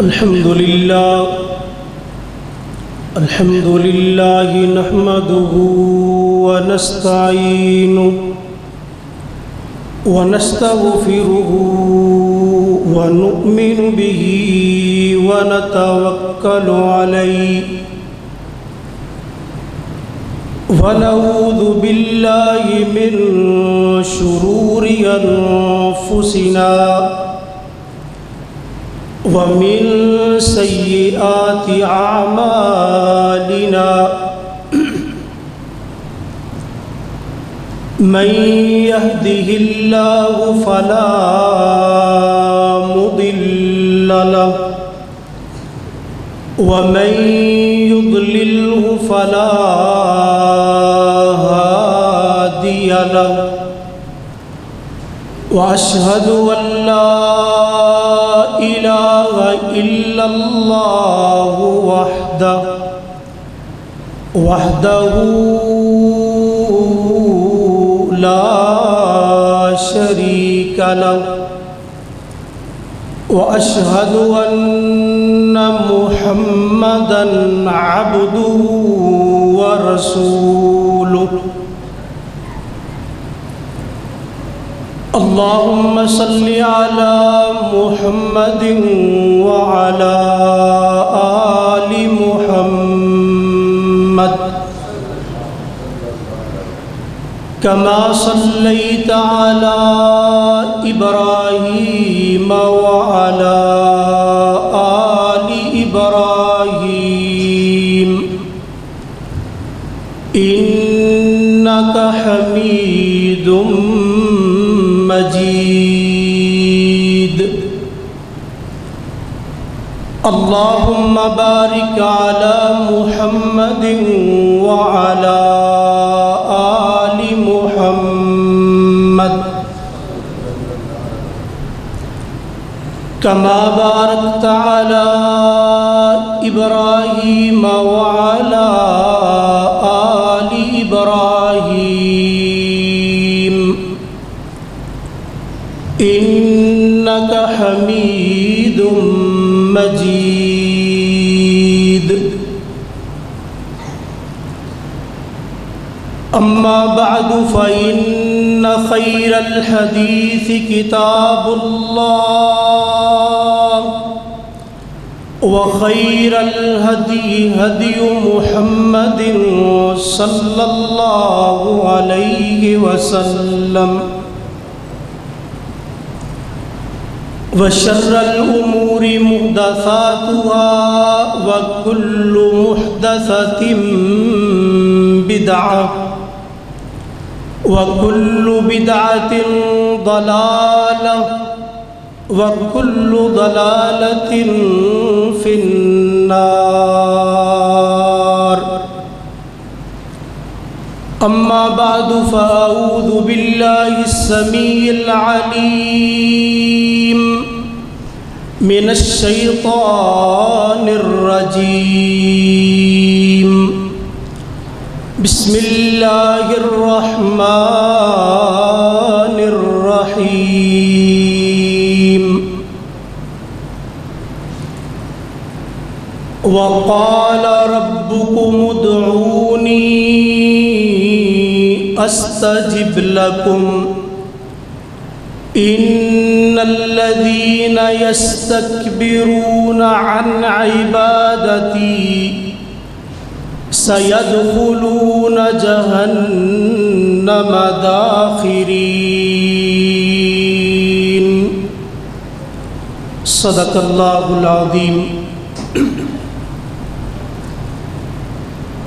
الحمد لله نحمده ونستعينه ونستغفره ونؤمن به ونتوكل عليه ونعوذ بالله من شرور أنفسنا ومن سيئات أعمالنا من يهده الله فلا مضل له ومن يضلله فلا هادي له وأشهد أن لا إله إلا الله وحده لا شريك له وأشهد أن محمدًا عبده ورسوله اللهم صل على محمد وعلى آل محمد كما صليت على إبراهيم وعلى آل إبراهيم إنك حميد مجيد اللهم بارك على محمد وعلى آل محمد كما باركت على إبراهيم وعلى آل إبراهيم إنك حميد مجيد أما بعد فإن خير الحديث كتاب الله وخير الهدي هدي محمد صلى الله عليه وسلم وشر الأمور محدثاتها وكل محدثة بدعة وكل بدعة ضلالة وكل ضلالة في النار أما بعد فأعوذ بالله السميع العليم من الشيطان الرجيم بسم الله الرحمن الرحيم وقال ربكم ادعوني أستجب لكم إن الذين يستكبرون عن عبادتي سيدخلون جهنم داخرين صدق اللہ العظیم۔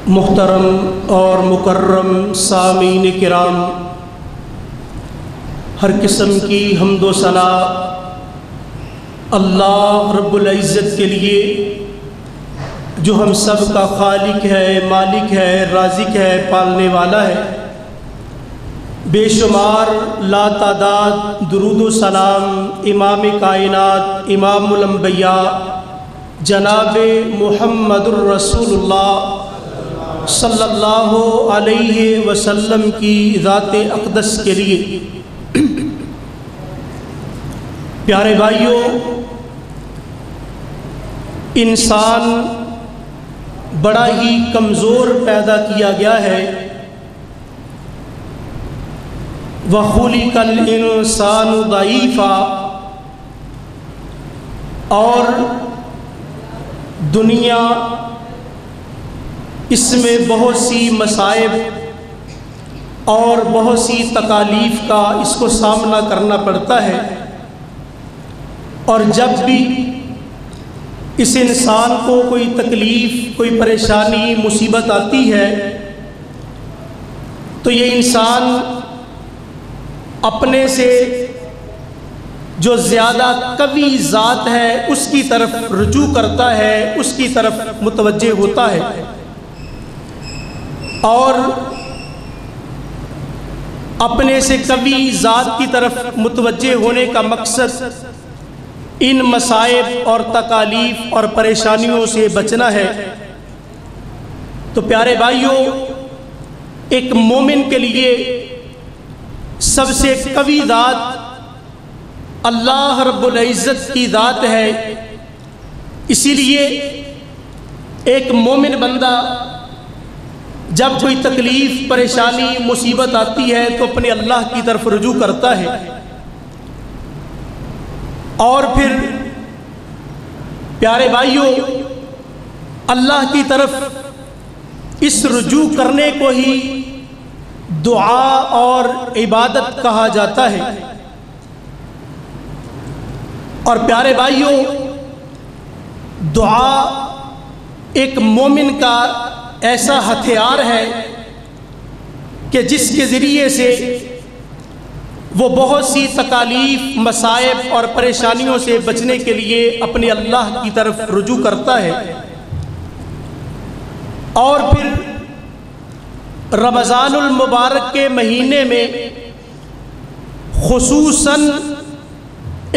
محترم اور مکرم سامعین کرام، ہر قسم کی حمد و ثنا اللہ رب العزت کے لیے جو ہم سب کا خالق ہے، مالک ہے، رازق ہے، پالنے والا ہے۔ بے شمار لا تعداد درود و سلام امام کائنات، امام الانبیاء جناب محمد الرسول اللہ صلی اللہ علیہ وسلم کی ذات اقدس کے لیے۔ پیارے بھائیوں، انسان بڑا ہی کمزور پیدا کیا گیا ہے۔ وَخُلِقَ الْإِنسَانُ ضَعِيفًا، اور دنیا اس میں بہت سی مصائب اور بہت سی تکالیف کا اس کو سامنا کرنا پڑتا ہے، اور جب بھی اس انسان کو کوئی تکلیف، کوئی پریشانی، مصیبت آتی ہے تو یہ انسان اپنے سے جو زیادہ قوی ذات ہے اس کی طرف رجوع کرتا ہے، اس کی طرف متوجہ ہوتا ہے، اور اپنے سے قوی ذات کی طرف متوجہ ہونے کا مقصد ان مصائب اور تکالیف اور پریشانیوں سے بچنا ہے۔ تو پیارے بھائیوں، ایک مومن کے لیے سب سے قوی ذات اللہ رب العزت کی ذات ہے۔ اسی لیے ایک مومن بندہ جب کوئی تکلیف، پریشانی، مصیبت آتی ہے تو اپنے اللہ کی طرف رجوع کرتا ہے، اور پھر پیارے بھائیوں، اللہ کی طرف اس رجوع کرنے کو ہی دعا اور عبادت کہا جاتا ہے۔ اور پیارے بھائیوں، دعا ایک مومن کا ایسا ہتھیار ہے کہ جس کے ذریعے سے وہ بہت سی تکالیف، مصائب اور پریشانیوں سے بچنے کے لیے اپنے اللہ کی طرف رجوع کرتا ہے۔ اور پھر رمضان المبارک کے مہینے میں خصوصاً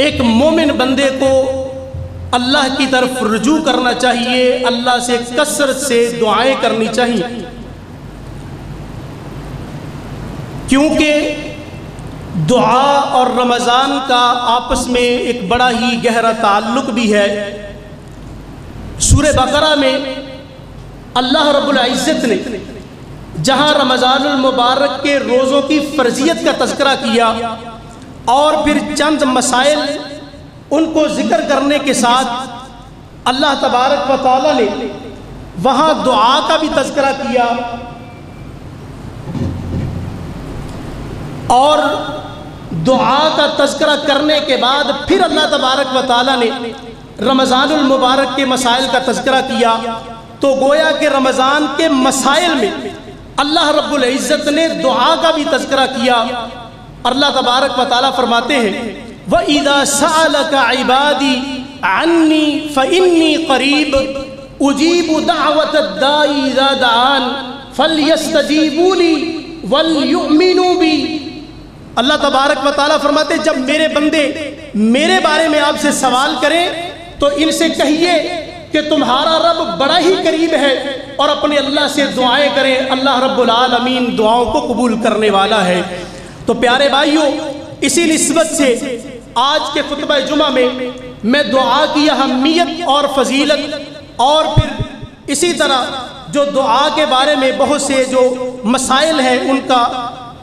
ایک مومن بندے کو اللہ کی طرف رجوع کرنا چاہیے، اللہ سے کثرت سے دعائیں کرنی چاہیے، کیونکہ دعا اور رمضان کا آپس میں ایک بڑا ہی گہرا تعلق بھی ہے۔ سورہ بقرہ میں اللہ رب العزت نے جہاں رمضان المبارک کے روزوں کی فرضیت کا تذکرہ کیا اور پھر چند مسائل ان کو ذکر کرنے کے ساتھ اللہ تبارک و تعالی نے وہاں دعا کا بھی تذکرہ کیا، اور دعا کا تذکرہ کرنے کے بعد پھر اللہ تبارک و تعالی نے رمضان المبارک کے مسائل کا تذکرہ کیا۔ تو گویا کہ رمضان کے مسائل میں اللہ رب العزت نے دعا کا بھی تذکرہ کیا۔ اللہ تبارک و تعالی فرماتے ہیں وَإِذَا سَأَلَكَ عِبَادِي عَنِّي فَإِنِّي قَرِيبٌ أُجِيبُ دَعْوَةَ الدَّاعِ إِذَا دَعَانِ فَلْيَسْتَجِيبُوا لِي وَلْيُؤْمِنُوا بِي۔ اللہ تبارک و تعالی فرماتے ہیں جب میرے بندے میرے بارے میں آپ سے سوال کریں تو ان سے کہیے کہ تمہارا رب بڑا ہی قریب ہے، اور اپنے اللہ سے دعائیں کریں، اللہ رب العالمین دعاؤں کو قبول کرنے والا ہے۔ تو پیارے بھائیوں، اسی نسبت سے آج کے خطبہ جمعہ میں دعا کی اہمیت اور فضیلت اور پھر اسی طرح جو دعا کے بارے میں بہت سے جو مسائل ہیں ان کا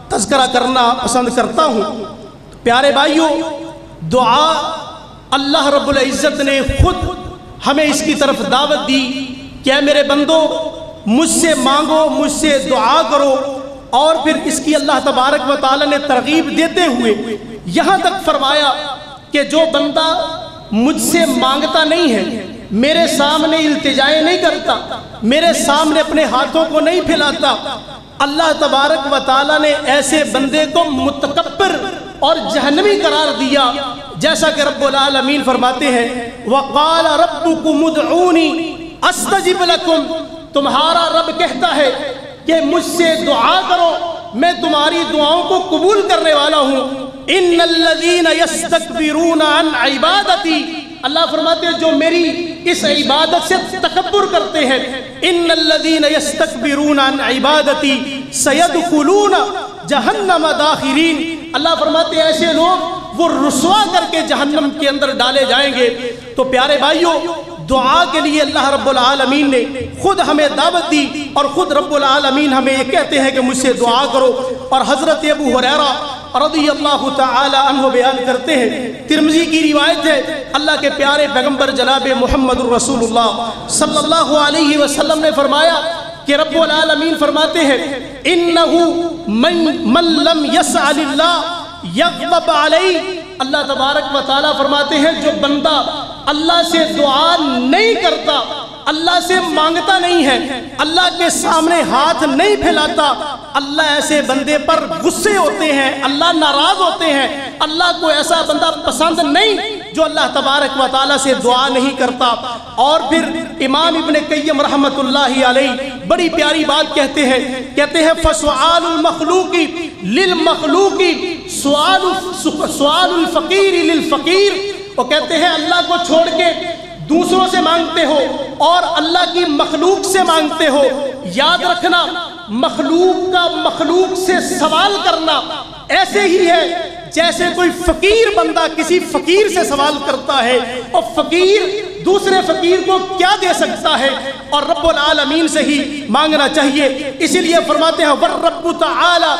تذکرہ کرنا پسند کرتا ہوں۔ پیارے بھائیوں، دعا اللہ رب العزت نے خود ہمیں اس کی طرف دعوت دی کہ اے میرے بندو، مجھ سے مانگو، مجھ سے دعا کرو، اور پھر اس کی اللہ تبارک و تعالی نے ترغیب دیتے ہوئے یہاں تک فرمایا کہ جو بندہ مجھ سے مانگتا نہیں ہے، میرے سامنے التجائیں نہیں کرتا، میرے سامنے اپنے ہاتھوں کو نہیں پھیلاتا، اللہ تبارک و تعالی نے ایسے بندے کو متکبر اور جہنمی قرار دیا، جیسا کہ رب العالمین فرماتے ہیں وَقَالَ رَبُّكُمُ ادْعُونِي أَسْتَجِبْ لَكُمْ۔ تمہارا رب کہتا ہے کہ مجھ سے دعا کرو، میں تمہاری دعاؤں کو قبول کرنے والا ہوں۔ إِنَّ الَّذِينَ يَسْتَكْبِرُونَ عَنْ عِبَادَتِي، اللہ فرماتے ہیں جو میری اس عبادت سے تکبر کرتے ہیں، إِنَّ الَّذِينَ يَسْتَكْبِرُونَ عَنْ عِبَادَتِي سَيَدْخُلُونَ جَهَنَّمَ دَاخِرِينَ۔ اللہ فرماتے ہیں ایسے لوگ وہ رسوا کر کے جہنم کے اندر ڈالے جائیں گے۔ تو پیارے بھائیوں، دعا کے لیے اللہ رب العالمین نے خود ہمیں دعوت دی اور خود رب العالمین ہمیں یہ کہتے ہیں کہ مجھ سے دعا کرو. اور حضرت ابو ہریرہ رضی اللہ تعالی عنہ بیان کرتے ہیں، ترمذی کی روایت ہے، اللہ کے پیارے پیغمبر جناب محمد الرسول اللہ صلی اللہ علیہ وسلم نے فرمایا کہ رب العالمین فرماتے ہیں انہو من لم یسأل اللہ یغضب علیہ. اللہ تبارک و تعالیٰ فرماتے ہیں جو بندہ اللہ سے دعا نہیں کرتا، اللہ سے مانگتا نہیں ہے، اللہ کے سامنے ہاتھ نہیں پھیلاتا، اللہ ایسے بندے پر غصے ہوتے ہیں، اللہ ناراض ہوتے ہیں. اللہ کو ایسا بندہ پسند نہیں جو اللہ تبارک و تعالیٰ سے دعا نہیں کرتا. اور پھر امام ابن قیم رحمت اللہ علیہ بڑی پیاری بات کہتے ہیں فَسُعَالُ الْمَخْلُوقِ لِلْمَخْلُوقِ سُعَالُ الْفَقِيرِ لِلْفَقِيرِ. وہ کہتے ہیں اللہ کو چھوڑ کے دوسروں سے مانگتے ہو اور اللہ کی مخلوق سے مانگتے ہو. یاد رکھنا مخلوق کا مخلوق سے سوال کرنا ایسے ہی ہے جیسے کوئی فقیر بندہ کسی فقیر سے سوال کرتا ہے، اور فقیر دوسرے فقیر کو کیا دے سکتا ہے، اور رب العالمین سے ہی مانگنا چاہیے. اسی لیے فرماتے ہیں وَالرَّبُّ تَعَالَى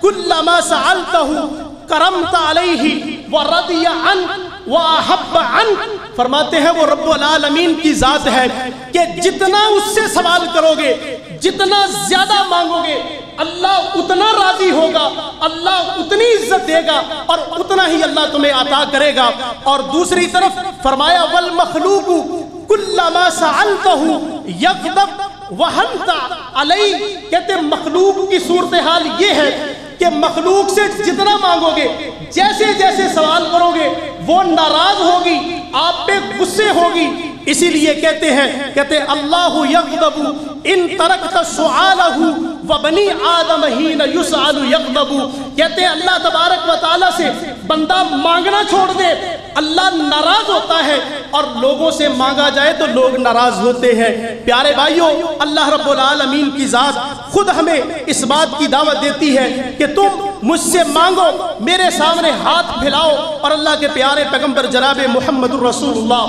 كُلَّ مَا سَأَلْتَهُ کرمت علیہ وَرَضِيَ عَنْكَ وَأَحَبَّ عَنْكَ. فرماتے ہیں وہ رب العالمین کی ذات ہے کہ جتنا اس سے سوال کرو گے، جتنا زیادہ مانگو گے، اللہ اتنا راضی ہوگا، اللہ اتنی عزت دے گا اور اتنا ہی اللہ تمہیں عطا کرے گا. اور دوسری طرف فرمایا وَالْمَخْلُوقُ كُلَّ مَا سَأَلْتَهُ يَغْضَبُ وَأَنْتَ عَلَيْهِ. کہتے مخلوق کی صورتحال یہ ہے کہ مخلوق سے جتنا مانگو گے، جیسے جیسے سوال کرو گے، وہ ناراض ہوگی، آپ پہ غصے ہوگی. اسی لیے کہتے ہیں اللہ یغضب ان ترکت سؤالہ وبنی آدم حین یسأل یغضب. کہتے ہیں اللہ تبارک و تعالیٰ سے بندہ مانگنا چھوڑ دے اللہ ناراض ہوتا ہے، اور لوگوں سے مانگا جائے تو لوگ ناراض ہوتے ہیں. پیارے بھائیوں، اللہ رب العالمین کی ذات خود ہمیں اس بات کی دعوت دیتی ہے کہ تم مجھ سے مانگو، میرے سامنے ہاتھ پھیلاؤ. اور اللہ کے پیارے پیغمبر جناب محمد الرسول اللہ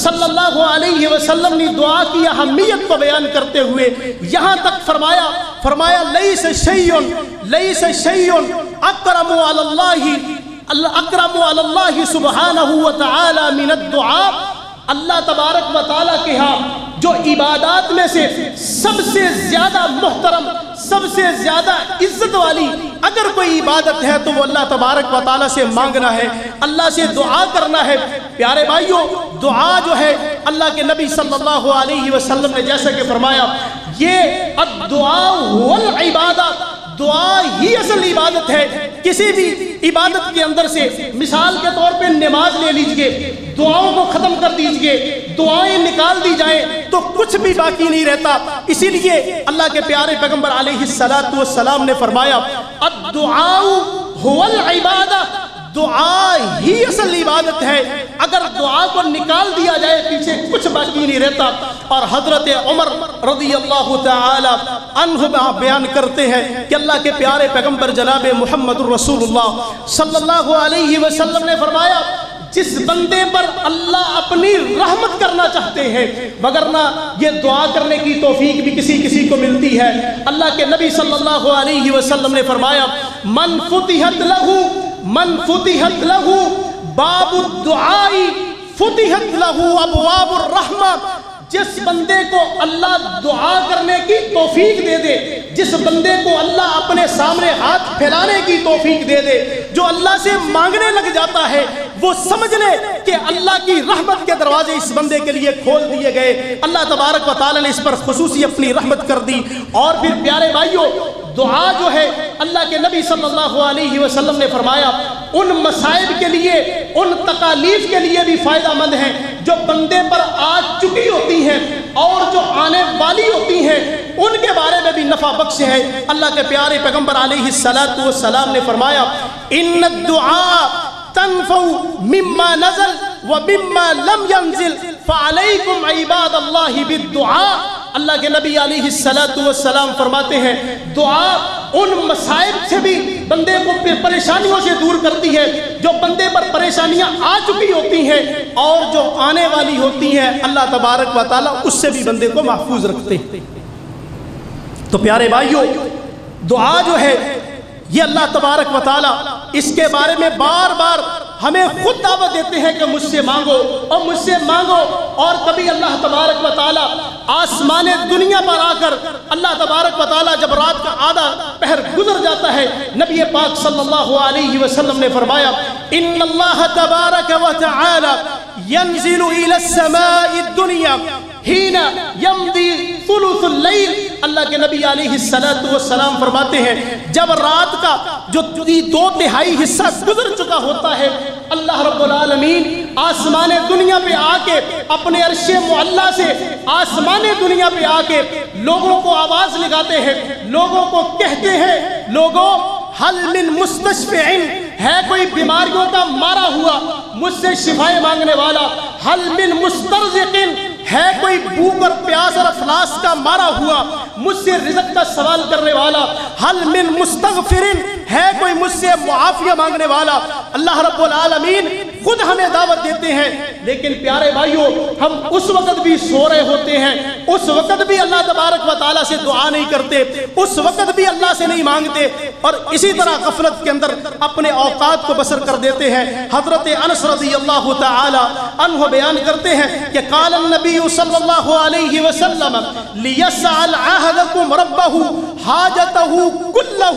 صلی اللہ علیہ وسلم نے دعا کی اہمیت کو بیان کرتے ہوئے یہاں تک فرمایا لیس شیء اکرم علی اللہ سبحانہ وتعالی من الدعاء. اللہ تبارک و تعالیٰ کے ہاں جو عبادات میں سے سب سے زیادہ محترم، سب سے زیادہ عزت والی اگر کوئی عبادت ہے تو وہ اللہ تبارک و تعالیٰ سے مانگنا ہے، اللہ سے دعا کرنا ہے. پیارے بھائیوں، دعا جو ہے اللہ کے نبی صلی اللہ علیہ وسلم نے جیسا کہ فرمایا یہ الدعاء والعبادہ، دعا ہی اصل عبادت ہے. کسی بھی عبادت کے اندر سے مثال کے طور پہ نماز لے لیجئے، دعاؤں کو ختم کر دیجئے، دعائیں نکال دی جائیں تو کچھ بھی باقی نہیں رہتا. اسی لیے اللہ کے پیارے پیغمبر علیہ السلام نے فرمایا الدعاء هو العبادہ، دعا ہی اصل عبادت ہے. اگر دعا کو نکال دیا جائے پیچھے کچھ باقی نہیں رہتا. اور حضرت عمر رضی اللہ تعالی عنہ بیان کرتے ہیں کہ اللہ کے پیارے پیغمبر جناب محمد الرسول اللہ صلی اللہ علیہ وسلم نے فرمایا جس بندے پر اللہ اپنی رحمت کرنا چاہتے ہیں، وگرنہ یہ دعا کرنے کی توفیق بھی کسی کو ملتی ہے. اللہ کے نبی صلی اللہ علیہ وسلم نے فرمایا من فتحت لہو باب الدعاء فتحت لہو ابواب الرحمہ. جس بندے کو اللہ دعا کرنے کی توفیق دے دے، جس بندے کو اللہ اپنے سامنے ہاتھ پھیلانے کی توفیق دے دے، جو اللہ سے مانگنے لگ جاتا ہے، وہ سمجھ لے کہ اللہ کی رحمت کے دروازے اس بندے کے لیے کھول دیے گئے. اللہ تبارک و تعالی نے اس پر خصوصی اپنی رحمت کر دی. اور پھر پیارے بھائیوں، دعا جو ہے اللہ کے نبی صلی اللہ علیہ وسلم نے فرمایا ان مصائب کے لیے، ان تکالیف کے لیے بھی فائدہ مند ہیں جو بندے پر آ چکی ہوتی ہیں اور جو آنے والی ہوتی ہیں، ان کے بارے میں بھی نفع بخش ہے. اللہ کے پیارے پیغمبر علیہ السلام نے فرمایا ان الدعاء تنفع مما نزل ومما لم ينزل فعليكم عباد الله بالدعاء. اللہ کے نبی علیہ السلام فرماتے ہیں دعا ان مصائب سے بھی بندے کو پریشانیوں سے دور کرتی ہے جو بندے پر پریشانیاں آ چکی ہوتی ہیں اور جو آنے والی ہوتی ہیں، اللہ تبارک و تعالیٰ اس سے بھی بندے کو محفوظ رکھتے ہیں۔ تو پیارے بھائیوں، دعا جو ہے یہ اللہ تبارک و تعالیٰ اس کے بارے میں بار بار ہمیں خود دعوت دیتے ہیں کہ مجھ سے مانگو اور مجھ سے مانگو۔ اور کبھی اللہ تبارک و تعالیٰ آسمان دنیا پر آ کر اللہ تبارک و تعالیٰ جب رات کا آدھا پہر گزر جاتا ہے، نبی پاک صلی اللہ علیہ وسلم نے فرمایا ان اللہ تبارک و تعالیٰ ينزل الى السماء الدنيا حين يمضي ثلث اللیل۔ اللہ کے نبی علیہ السلام فرماتے ہیں جب رات کا جو 2/3 حصہ گزر چکا ہوتا ہے، اللہ رب العالمین آسمان دنیا پہ آ کے اپنے عرش معلیٰ سے آسمان دنیا پہ آ کے لوگوں کو آواز لگاتے ہیں، لوگوں کو کہتے ہیں لوگوں حل من مستشفع، ہے کوئی بیماریوں کا مارا ہوا مجھ سے شفائے مانگنے والا، حل من مسترزق، ہے کوئی بھوک اور پیاس اور افلاس کا مارا ہوا مجھ سے رزق کا سوال کرنے والا، حل من مستغفر، ہے کوئی مجھ سے معافیہ مانگنے والا۔ اللہ رب العالمین خود ہمیں دعوت دیتے ہیں، لیکن پیارے بھائیوں ہم اس وقت بھی سو رہے ہوتے ہیں، اس وقت بھی اللہ تبارک و تعالیٰ سے دعا نہیں کرتے، اس وقت بھی اللہ سے نہیں مانگتے، اور اسی طرح غفلت کے اندر اپنے اوقات کو بسر کر دیتے ہیں۔ حضرت انس رضی اللہ تعالی عنہ بیان کرتے ہیں کہ قال النبی صلی اللہ علیہ وسلم لیسأل احدکم ربہ حاجتہ کلہ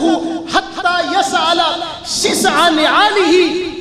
حتی یسأل شسع نعالہ۔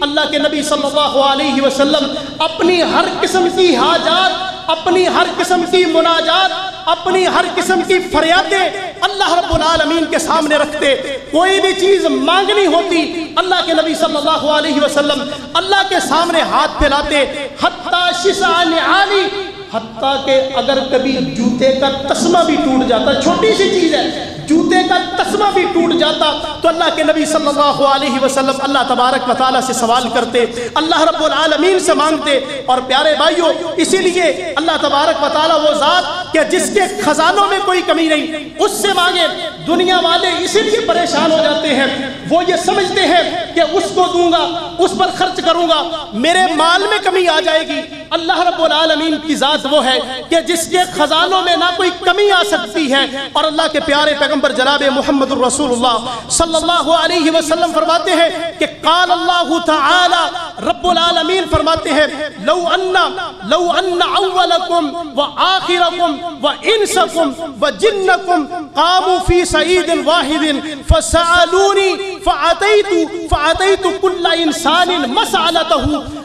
اللہ کے نبی صلی اللہ علیہ وسلم اپنی ہر قسم کی حاجات، اپنی ہر قسم کی مناجات، اپنی ہر قسم کی فریادیں اللہ رب العالمین کے سامنے رکھتے۔ کوئی بھی چیز مانگنی ہوتی اللہ کے نبی صلی اللہ علیہ وسلم اللہ کے سامنے ہاتھ پھیلاتے، حتی شسع نعالہ، حتیٰ کہ اگر کبھی جوتے کا تسمہ بھی ٹوٹ جاتا، چھوٹی سی چیز ہے، جوتے کا تسمہ بھی ٹوٹ جاتا تو اللہ کے نبی صلی اللہ علیہ وسلم اللہ تبارک و تعالیٰ سے سوال کرتے، اللہ رب العالمین سے مانگتے۔ اور پیارے بھائیوں اسی لیے اللہ تبارک و تعالیٰ وہ ذات کہ جس کے خزانوں میں کوئی کمی نہیں، اس سے مانگے۔ دنیا والے اسی لیے پریشان ہو جاتے ہیں، وہ یہ سمجھتے ہیں کہ اس کو دوں گا، اس پر خرچ کروں گا، میرے مال میں کمی آ جائے گی۔ اللہ رب العالمین کی ذات وہ ہے کہ جس کے خزانوں میں نہ کوئی کمی آ سکتی ہے۔ اور اللہ کے پیارے پیغمبر جناب محمد الرسول اللہ صلی اللہ علیہ وسلم فرماتے ہیں کہ قال اللہ تعالی، رب العالمین فرماتے ہیں لو ان اولکم وآخرکم وانسکم وجنکم قاموا فی صعید واحد فسألونی فأعطیت کل انسان مسألتہ۔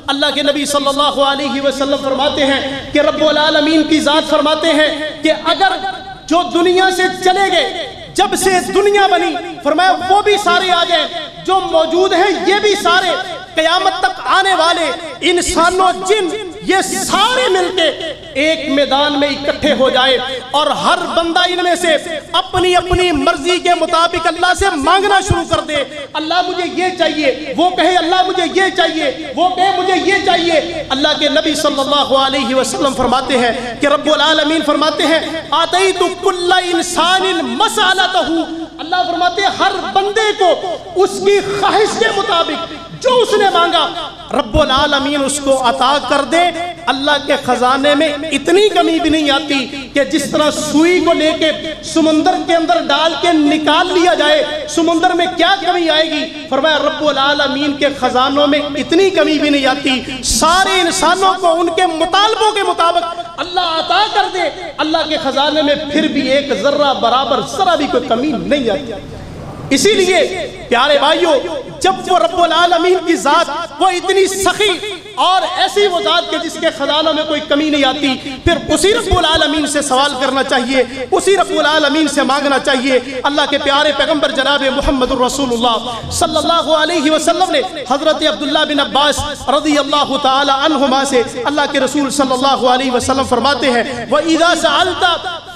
اللہ کے نبی صلی اللہ علیہ وسلم فرماتے ہیں کہ رب العالمین کی ذات فرماتے ہیں کہ اگر جو دنیا سے چلے گئے، جب سے دنیا بنی، فرمایا وہ بھی سارے آ جائیں، جو موجود ہیں یہ بھی سارے، قیامت تک آنے والے انسان و جن یہ سارے مل کے ایک میدان میں اکٹھے ہو جائے اور ہر بندہ ان میں سے اپنی اپنی مرضی کے مطابق اللہ سے مانگنا شروع کر دے۔ اللہ مجھے یہ چاہیے، وہ کہے اللہ مجھے یہ چاہیے، وہ کہے مجھے یہ چاہیے۔ اللہ کے نبی صلی اللہ علیہ وسلم فرماتے ہیں کہ رب العالمین فرماتے ہیں آتیت کل انسان مسألتہ۔ اللہ فرماتے ہیں ہر بندے کو اس کی خواہش کے مطابق جو اس نے مانگا رب العالمین اس کو عطا کر دے۔ اللہ کے خزانے میں اتنی کمی بھی نہیں آتی کہ جس طرح سوئی کو لے کے سمندر کے اندر ڈال کے نکال لیا جائے، سمندر میں کیا کمی آئے گی؟ فرمایا رب العالمین کے خزانوں میں اتنی کمی بھی نہیں آتی، سارے انسانوں کو ان کے مطالبوں کے مطابق اللہ عطا کر دے۔ اللہ کے خزانے میں پھر بھی ایک ذرہ برابر ذرا بھی کوئی کمی نہیں آتی۔ اسی لیے پیارے بھائیوں جب وہ رب العالمین کی ذات وہ اتنی سخی اور ایسی وہ ذات کہ جس کے خزانوں میں کوئی کمی نہیں آتی، پھر اسی رب العالمین سے سوال کرنا چاہیے، اسی رب العالمین سے مانگنا چاہیے۔ اللہ کے پیارے پیغمبر جناب محمد الرسول اللہ صلی اللہ علیہ وسلم نے حضرت عبداللہ بن عباس رضی اللہ تعالی عنہما سے اللہ کے رسول صلی اللہ علیہ وسلم فرماتے ہیں وَإِذَا سَأَلْتَ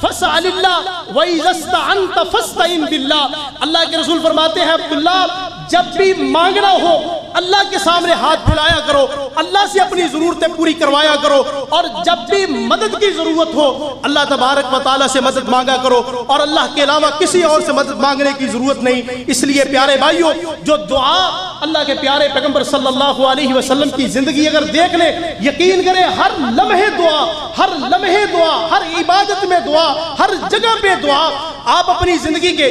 فَاسْأَلِ اللَّهَ وَإِذَا اسْتَعَنْتَ فَاسْتَعِنْ بِاللَّهِ۔ اللہ کے رسول فرماتے ہیں عبداللہ جب بھی مانگنا ہو اللہ کے سامنے ہاتھ پھیلایا کرو، اللہ سے اپنی ضرورتیں پوری کروایا کرو، اور جب بھی مدد کی ضرورت ہو اللہ تبارک و تعالیٰ سے مدد مانگا کرو، اور اللہ کے علاوہ کسی اور سے مدد مانگنے کی ضرورت نہیں۔ اس لیے پیارے بھائیوں، جو دعا اللہ کے پیارے پیغمبر صلی اللہ علیہ وسلم کی زندگی اگر دیکھ لیں، یقین کریں ہر لمحے دعا، ہر لمحے دعا، ہر عبادت میں دعا، ہر جگہ پہ دعا۔ آپ اپنی زندگی کے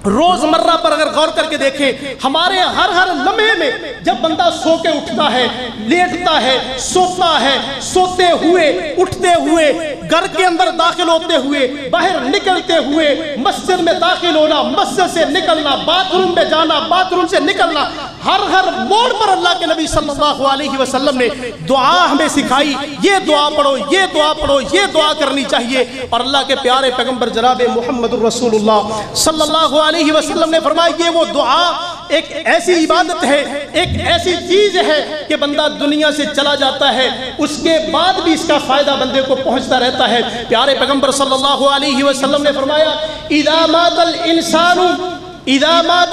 روز مرہ پر اگر غور کر کے دیکھیں، ہمارے ہر لمحے میں جب بندہ سو کے اٹھتا ہے، لیٹتا ہے، سوتا ہے، سوتے ہوئے، اٹھتے ہوئے، گھر کے اندر داخل ہوتے ہوئے، باہر نکلتے ہوئے، مسجد میں داخل ہونا، مسجد سے نکلنا، باتھ روم میں جانا، باتھ روم سے نکلنا، ہر موڑ پر اللہ کے نبی صلی اللہ علیہ وسلم نے دعا ہمیں سکھائی، یہ دعا پڑھو، یہ دعا پڑھو، یہ دعا کرنی چاہیے۔ اور اللہ کے پیارے پیغمبر جناب محمد الرسول اللہ صلی اللہ علیہ وسلم نے فرمایا، یہ وہ دعا ایک ایسی عبادت ہے، ایک ایسی چیز ہے کہ بندہ دنیا سے چلا جاتا ہے، اس کے بعد بھی اس کا فائدہ بندے کو پہنچتا رہتا ہے۔ پیارے پیغمبر صلی اللہ علیہ وسلم نے فرمایا، اذا مات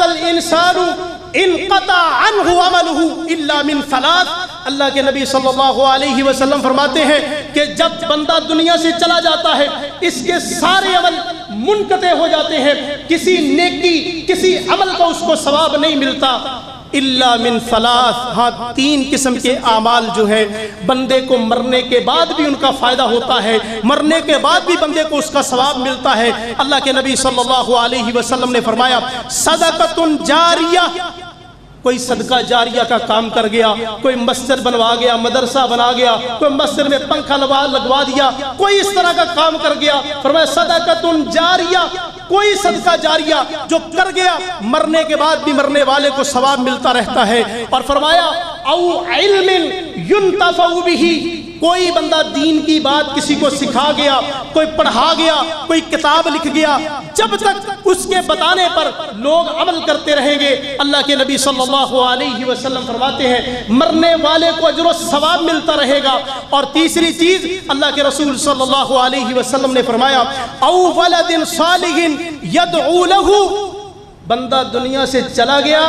الانسان انقطع عنہ عملہ الا من ثلاث۔ اللہ کے نبی صلی اللہ علیہ وسلم فرماتے ہیں کہ جب بندہ دنیا سے چلا جاتا ہے، اس کے سارے عمل منقطع ہو جاتے ہیں، کسی نیکی، کسی عمل کا اس کو ثواب نہیں ملتا الا من ثلاث۔ ہاں، تین قسم کے اعمال جو ہیں بندے کو مرنے کے بعد بھی ان کا فائدہ ہوتا ہے، مرنے کے بعد بھی بندے کو اس کا ثواب ملتا ہے۔ اللہ کے نبی صلی اللہ علیہ وسلم نے فرمایا، صدقۃ جاریہ، کوئی صدقہ جاریہ کا کام کر گیا، کوئی مسجد بنوا گیا، مدرسہ بنا گیا، کوئی مسجد میں پنکھا لگوا دیا، کوئی اس طرح کا کام کر گیا، فرمایا صدقۃ جاریہ، کوئی صدقہ جاریہ جو کر گیا مرنے کے بعد بھی مرنے والے کو ثواب ملتا رہتا ہے۔ اور فرمایا او علم ينتفع به، کوئی بندہ دین کی بات کسی کو سکھا گیا، کوئی پڑھا گیا، کوئی کتاب لکھ گیا، جب تک اس کے بتانے پر لوگ عمل کرتے رہیں گے، اللہ کے نبی صلی اللہ علیہ وسلم فرماتے ہیں مرنے والے کو اجر و ثواب ملتا رہے گا۔ اور تیسری چیز اللہ کے رسول صلی اللہ علیہ وسلم نے فرمایا، او ولد صالح یدعو لہ، بندہ دنیا سے چلا گیا،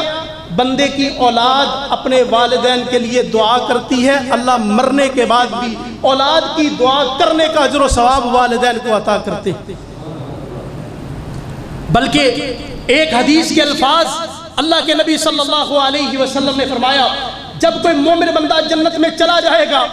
بندے کی اولاد اپنے والدین کے لیے دعا کرتی ہے، اللہ مرنے کے بعد بھی اولاد کی دعا کرنے کا اجر و ثواب والدین کو عطا کرتے ہیں۔ بلکہ ایک حدیث کے الفاظ اللہ کے نبی صلی اللہ علیہ وسلم نے فرمایا، جب کوئی مومن بندہ جنت میں چلا جائے گا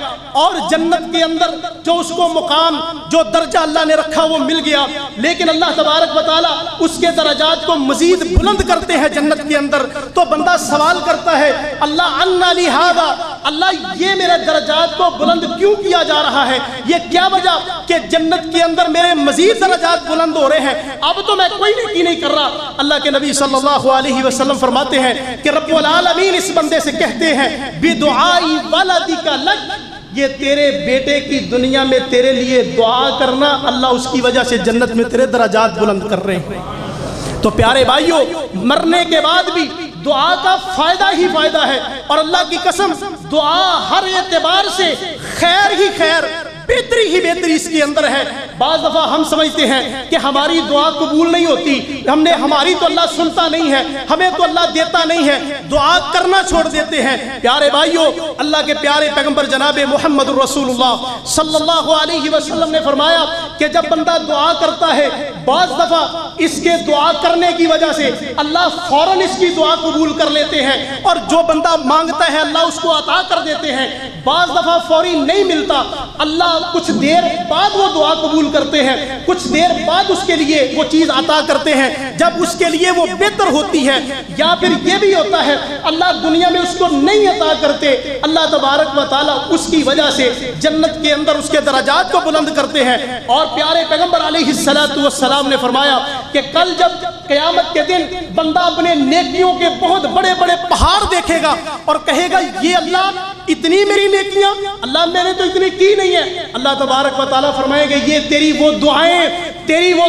اور جنت کے اندر جو اس کو مقام، جو درجہ اللہ نے رکھا وہ مل گیا، لیکن اللہ تبارک و تعالیٰ اس کے درجات کو مزید بلند کرتے ہیں جنت کے اندر، تو بندہ سوال کرتا ہے، اللہ انا لی ھذا، اللہ یہ میرے درجات کو بلند کیوں کیا جا رہا ہے؟ یہ کیا وجہ کہ جنت کے اندر میرے مزید درجات بلند ہو رہے ہیں؟ اب تو میں کوئی نیکی نہیں کر رہا۔ اللہ کے نبی صلی اللہ علیہ وسلم فرماتے ہیں کہ رب العالمین اس بندے سے کہتے ہیں، بدعائی ولدک لک، یہ تیرے بیٹے کی دنیا میں تیرے لیے دعا کرنا، اللہ اس کی وجہ سے جنت میں تیرے درجات بلند کر رہے ہیں۔ تو پیارے بھائیوں، مرنے کے بعد بھی دعا کا فائدہ ہی فائدہ ہے، اور اللہ کی قسم دعا ہر اعتبار سے خیر ہی خیر، بہتری ہی بہتری اس کے اندر ہے۔ بعض دفعہ ہم سمجھتے ہیں کہ ہماری دعا قبول نہیں ہوتی، ہماری تو اللہ سنتا نہیں ہے، ہمیں تو اللہ دیتا نہیں ہے، دعا کرنا چھوڑ دیتے ہیں۔ پیارے بھائیوں، اللہ کے پیارے پیغمبر جناب محمد الرسول اللہ صلی اللہ علیہ وسلم نے فرمایا کہ جب بندہ دعا کرتا ہے، بعض دفعہ اس کے دعا کرنے کی وجہ سے اللہ فوراً اس کی دعا قبول کر لیتے ہیں، اور جو بندہ مانگتا ہے اللہ اس کو عطا کر دیتے ہیں۔ بعض دفعہ فوری نہیں ملتا، اللہ کچھ دیر بعد وہ دعا قبول کرتے ہیں، کچھ دیر بعد اس کے لیے وہ چیز عطا کرتے ہیں جب اس کے لیے وہ بہتر ہوتی ہے۔ یا پھر یہ بھی ہوتا ہے اللہ دنیا میں اس کو نہیں عطا کرتے، اللہ تبارک و تعالیٰ اس کی وجہ سے جنت کے اندر اس کے درجات کو بلند کرتے ہیں۔ اور پیارے پیغمبر علیہ السلام نے فرمایا کہ کل جب قیامت کے دن بندہ اپنے نیکیوں کے بہت بڑے بڑے پہاڑ دیکھے گا اور کہے گا، یہ اللہ اتنی میری نیکیاں، اللہ میں نے تو اتنی کی نہیں ہے۔ اللہ تبارک و تعالیٰ فرمائے گا، یہ تیری وہ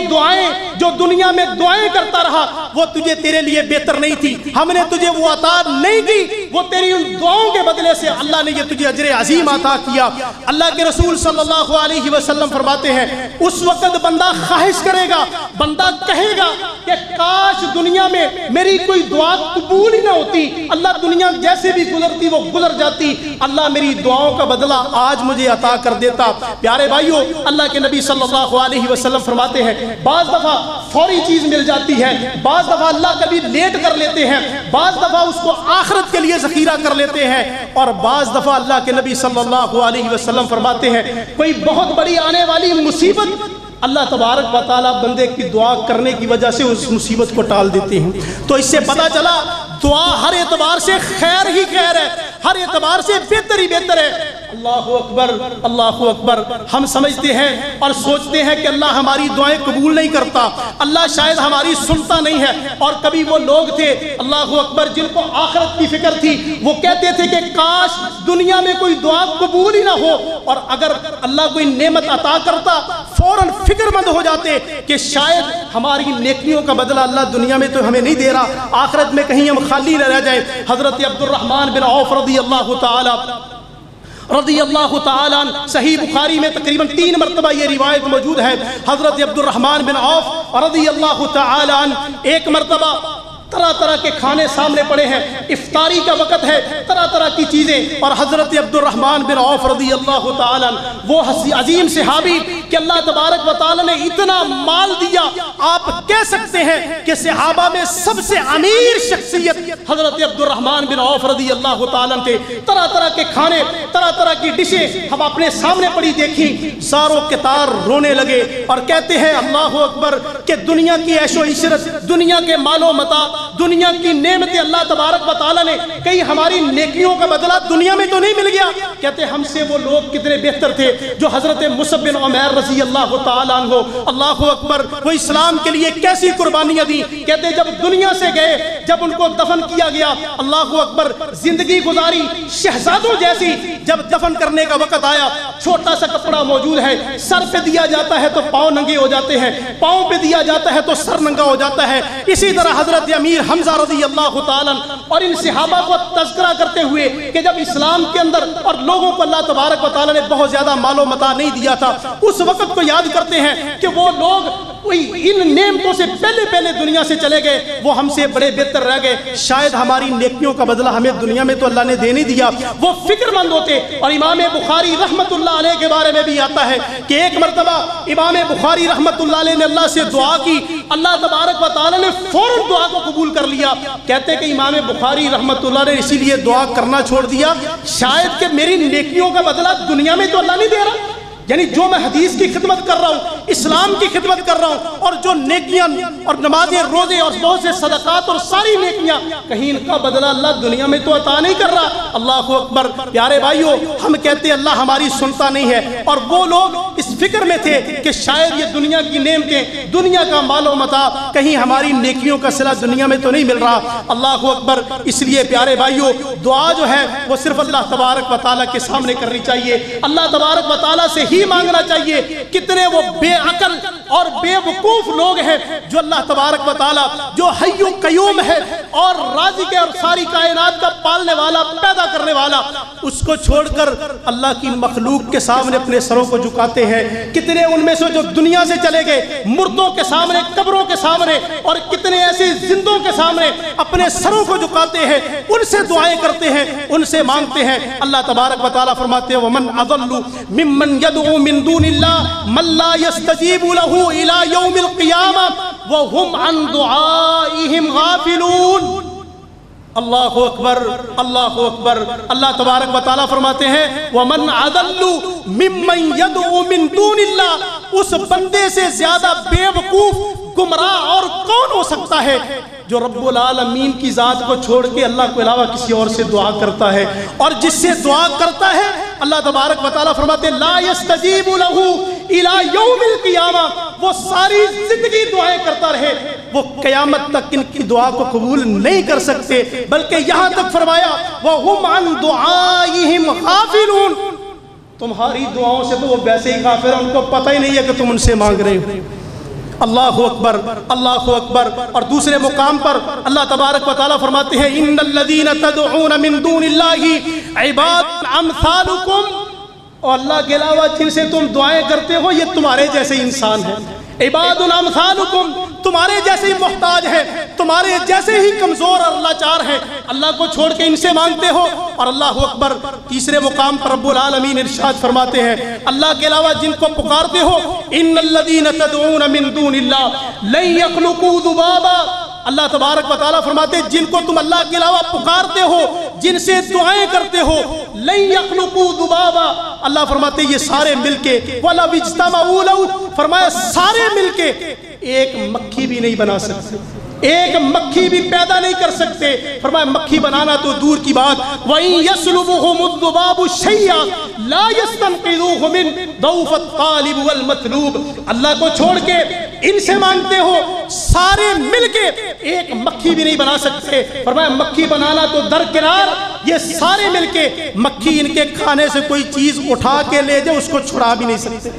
دعائیں جو دنیا میں دعائیں کرتا رہا، وہ تجھے تیرے لیے بہتر نہیں تھی، ہم نے تجھے وہ عطا نہیں کی، وہ تیری ان دعاؤں کے بدلے سے اللہ نے یہ تجھے اجر عظیم عطا کیا۔ اللہ کے رسول صلی اللہ علیہ وسلم فرماتے ہیں، اس وقت بندہ خواہش کرے گا، بندہ کہے گا کہ کاش دنیا میں میں میری کوئی دعا قبول ہی نہ ہوتی، اللہ دنیا جیسے بھی گزرتی وہ گزر جاتی، اللہ میری دعاؤں کا بدلہ آج مجھے عطا کر دیتا۔ پیارے بھائیوں، اللہ کے نبی صلی اللہ علیہ وسلم فرماتے ہیں بعض دفعہ فوری چیز مل جاتی ہے، بعض دفعہ اللہ کبھی لیٹ کر لیتے ہیں، بعض دفعہ اس کو آخرت کے لیے ذخیرہ کر لیتے ہیں، اور بعض دفعہ اللہ کے نبی صلی اللہ علیہ وسلم فرماتے ہیں کوئی بہت بڑی آنے والی مصیبت اللہ تبارک و تعالیٰ بندے کی دعا کرنے کی وجہ سے اس مصیبت کو ٹال دیتے ہیں۔ تو اس سے پتہ چلا دعا ہر اعتبار سے خیر ہی خیر ہے، ہر اعتبار سے بہتر ہی بہتر ہے۔ اللہ اکبر، اللہ اکبر۔ ہم سمجھتے ہیں اور سوچتے ہیں کہ اللہ ہماری دعائیں قبول نہیں کرتا، اللہ شاید ہماری سنتا نہیں ہے، اور کبھی وہ لوگ تھے اللہ اکبر جن کو آخرت کی فکر تھی، وہ کہتے تھے کہ کاش دنیا میں کوئی دعا قبول ہی نہ ہو، اور اگر اللہ کوئی نعمت عطا کرتا فوراً فکر مند ہو جاتے کہ شاید ہماری نیکیوں کا بدلہ اللہ دنیا میں تو ہمیں نہیں دے رہا، آخرت میں کہیں ہم خالی نہ رہ جائیں۔ حضرت عبد الرحمن بن عوف رضی اللہ تعالیٰ عنہ، صحیح بخاری میں تقریباً 3 مرتبہ یہ روایت موجود ہے۔ حضرت عبد الرحمن بن عوف رضی اللہ تعالیٰ عنہ ایک مرتبہ طرح طرح کے کھانے سامنے پڑے ہیں، افطاری کا وقت ہے، طرح طرح کی چیزیں، اور حضرت عبد الرحمن بن عوف رضی اللہ تعالیٰ عنہ وہ عظیم صحابی کہ اللہ تبارک و تعالیٰ نے اتنا مال دیا، آپ کہہ سکتے ہیں کہ صحابہ میں سب سے امیر شخصیت حضرت عبد الرحمن بن عوف رضی اللہ تعالیٰ عنہ تھے۔ طرح طرح کے کھانے، طرح طرح کی ڈشیں ہم اپنے سامنے پڑی دیکھیں، ساروں کے تار رونے لگے اور کہتے ہیں اللہ اکبر کہ دنیا کی عیش و عشرت، دنیا کے مال و متاع، دنیا کی نعمتیں اللہ تبارک و تعالیٰ نے کہیں ہماری نیکیوں کا بدلہ دنیا میں تو نہیں مل گیا؟ کہتے ہم سے وہ لوگ کتنے بہتر تھے جو حضرت مصعب بن عمیر رضی اللہ تعالیٰ عنہ، اللہ اکبر، وہ اسلام کے لیے کیسی قربانیاں دی۔ کہتے جب دنیا سے گئے، جب ان کو دفن کیا گیا، اللہ اکبر، زندگی گزاری شہزادوں جیسی، جب دفن کرنے کا وقت آیا چھوٹا سا کپڑا موجود ہے، سر پہ دیا جاتا ہے تو پاؤں ننگے ہو جاتے ہیں، پاؤں پہ دیا جاتا ہے تو سر ننگا ہو جاتا ہے۔ اسی طرح حضرت امیر حمزہ رضی اللہ تعالیٰ اور ان صحابہ کو تذکرہ کرتے ہوئے کہ جب اسلام کے اندر اور لوگوں کو اللہ تبارک و تعالیٰ نے بہت زیادہ مال و متاع نہیں دیا تھا، اس وقت کو یاد کرتے ہیں کہ وہ لوگ ان نعمتوں سے پہلے دنیا سے چلے گئے، وہ ہم سے بڑے بہتر رہ گئے، شاید ہماری نیکیوں کا بدلہ ہمیں دنیا میں تو اللہ نے دے نہیں دیا۔ وہ فکر مند ہوتے۔ اور امام بخاری رحمت اللہ علیہ کے بارے میں بھی آتا ہے کہ ایک مرتبہ امام بخاری رحمت اللہ علیہ نے اللہ سے دعا کی، اللہ تبارک و تعالیٰ نے فوراً دعا کو قبول کر لیا۔ کہتے کہ امام بخاری رحمت اللہ نے اسی لیے دعا کرنا چھوڑ دیا شاید کہ میری نیکیوں کا بدلہ دنیا میں تو اللہ نہیں دے رہا، یعنی جو میں حدیث کی خدمت کر رہا ہوں، اسلام کی خدمت کر رہا ہوں، اور جو نیکیاں اور نمازیں، روزے اور بہت سے صدقات اور ساری نیکیاں، کہیں ان کا بدلہ اللہ دنیا میں تو عطا نہیں کر رہا۔ اللہ اکبر۔ پیارے بھائیوں، ہم کہتے ہیں اللہ ہماری سنتا نہیں ہے، اور وہ لوگ اس فکر میں تھے کہ شاید یہ دنیا کی نعمتیں، دنیا کا مال و متاع، کہیں ہماری نیکیوں کا صلہ دنیا میں تو نہیں مل رہا۔ اللہ اکبر۔ اس لیے پیارے بھائیوں، دعا جو ہے وہ صرف اللہ تبارک و تعالیٰ کے سامنے کرنی چاہیے، اللہ تبارک و تعالیٰ سے ہی مانگنا چاہیے۔ کتنے وہ بے عقل اور بے وقوف لوگ ہیں جو اللہ تبارک و تعالیٰ جو حی و قیوم ہے اور رازق ہے اور ساری کائنات کا پالنے والا، پیدا کرنے والا، اس کو چھوڑ کر اللہ کی مخلوق کے سامنے اپنے سروں کو جھکاتے ہیں۔ کتنے ان میں سے جو دنیا سے چلے گئے، مردوں کے سامنے، قبروں کے سامنے، اور کتنے ایسے زندوں کے سامنے اپنے سروں کو جھکاتے ہیں، ان سے دعائیں کرتے ہیں، ان سے مانگتے ہیں۔ اللہ تبارک و تعالیٰ فرماتے ہیں وَمَنْ أَضَلُّ مِمَّنْ يَدْعُو مِن دُونِ اللَّهِ مَن لَّا يَسْتَجِيبُ لَهُ إِلَى يَوْمِ الْقِيَامَةِ وَهُمْ عَن دُعَائِهِمْ غَافِلُونَ۔ اللہ اکبر، اللہ اکبر۔ اللہ تبارک و تعالیٰ فرماتے ہیں وَمَنْ أَضَلُّ مِمَّنْ يَدْعُو مِن دُونِ اللَّهِ، اس بندے سے زیادہ بے وقوف، گمراہ اور کون ہو سکتا ہے جو رب العالمین کی ذات کو چھوڑ کے اللہ کے علاوہ کسی اور سے دعا کرتا ہے، اور جس سے دعا کرتا ہے اللہ تبارک و تعالیٰ فرماتے ہیں لا يستجیب له الى یوم القیامہ، وہ ساری زندگی دعائیں کرتا رہے، وہ قیامت تک ان کی دعا کو قبول نہیں کر سکتے، بلکہ یہاں تک فرمایا وَهُمْ عَن دُعَائِهِمْ غَافِلُونَ، تمہاری دعاؤں سے تو وہ ویسے ہی غافل ہیں، ان کو پتہ ہی نہیں ہے کہ تم ان سے مانگ رہے ہو۔ اللہ اکبر، اللہ اکبر۔ اور دوسرے مقام پر اللہ تبارک و تعالیٰ فرماتے ہیں ان الذین تدعون من دون اللہ عباد امثالکم، اور اللہ کے علاوہ جن سے تم دعائیں کرتے ہو یہ تمہارے جیسے انسان ہیں۔ عباد امثالکم، تمہارے جیسے ہی محتاج ہیں، تمہارے جیسے ہی کمزور اور لاچار ہیں، اللہ کو چھوڑ کے ان سے مانگتے ہو۔ اور اللہ اکبر، تیسرے مقام پر رب العالمین ارشاد فرماتے ہیں اللہ کے علاوہ جن کو پکارتے ہو، ان الذین تدعون من دون اللہ لن یخلقوا ذبابا، اللہ تبارک و تعالیٰ فرماتے ہیں جن کو تم اللہ کے علاوہ پکارتے ہو، جن سے دعائیں کرتے ہو، لن یخلقوا ذبابا، اللہ فرماتے ہیں یہ سارے مل کے، وَلَوْ اجْتَمَعُوا لَهُ، فرمایا سارے مل کے ایک مکھی بھی نہیں بنا سکتے، ایک مکھی بھی پیدا نہیں کر سکتے۔ فرمایا مکھی بنانا تو دور کی بات، وَإِن يَسْلُبُهُمُ الذُّبَابُ شَيْئًا لَا يَسْتَنقِذُوهُ مِنْ ضَعْفِ الطَّالِبِ وَالْمَطْلُوبِ، اللہ کو چھوڑ کے ان سے مانگتے ہو، سارے مل کے ایک مکھی بھی نہیں بنا سکتے۔ فرمایا مکھی بنانا تو درکنار، یہ سارے مل کے مکھی ان کے کھانے سے کوئی چیز اٹھا کے لے جائے اس کو چھڑا بھی نہیں سکتے۔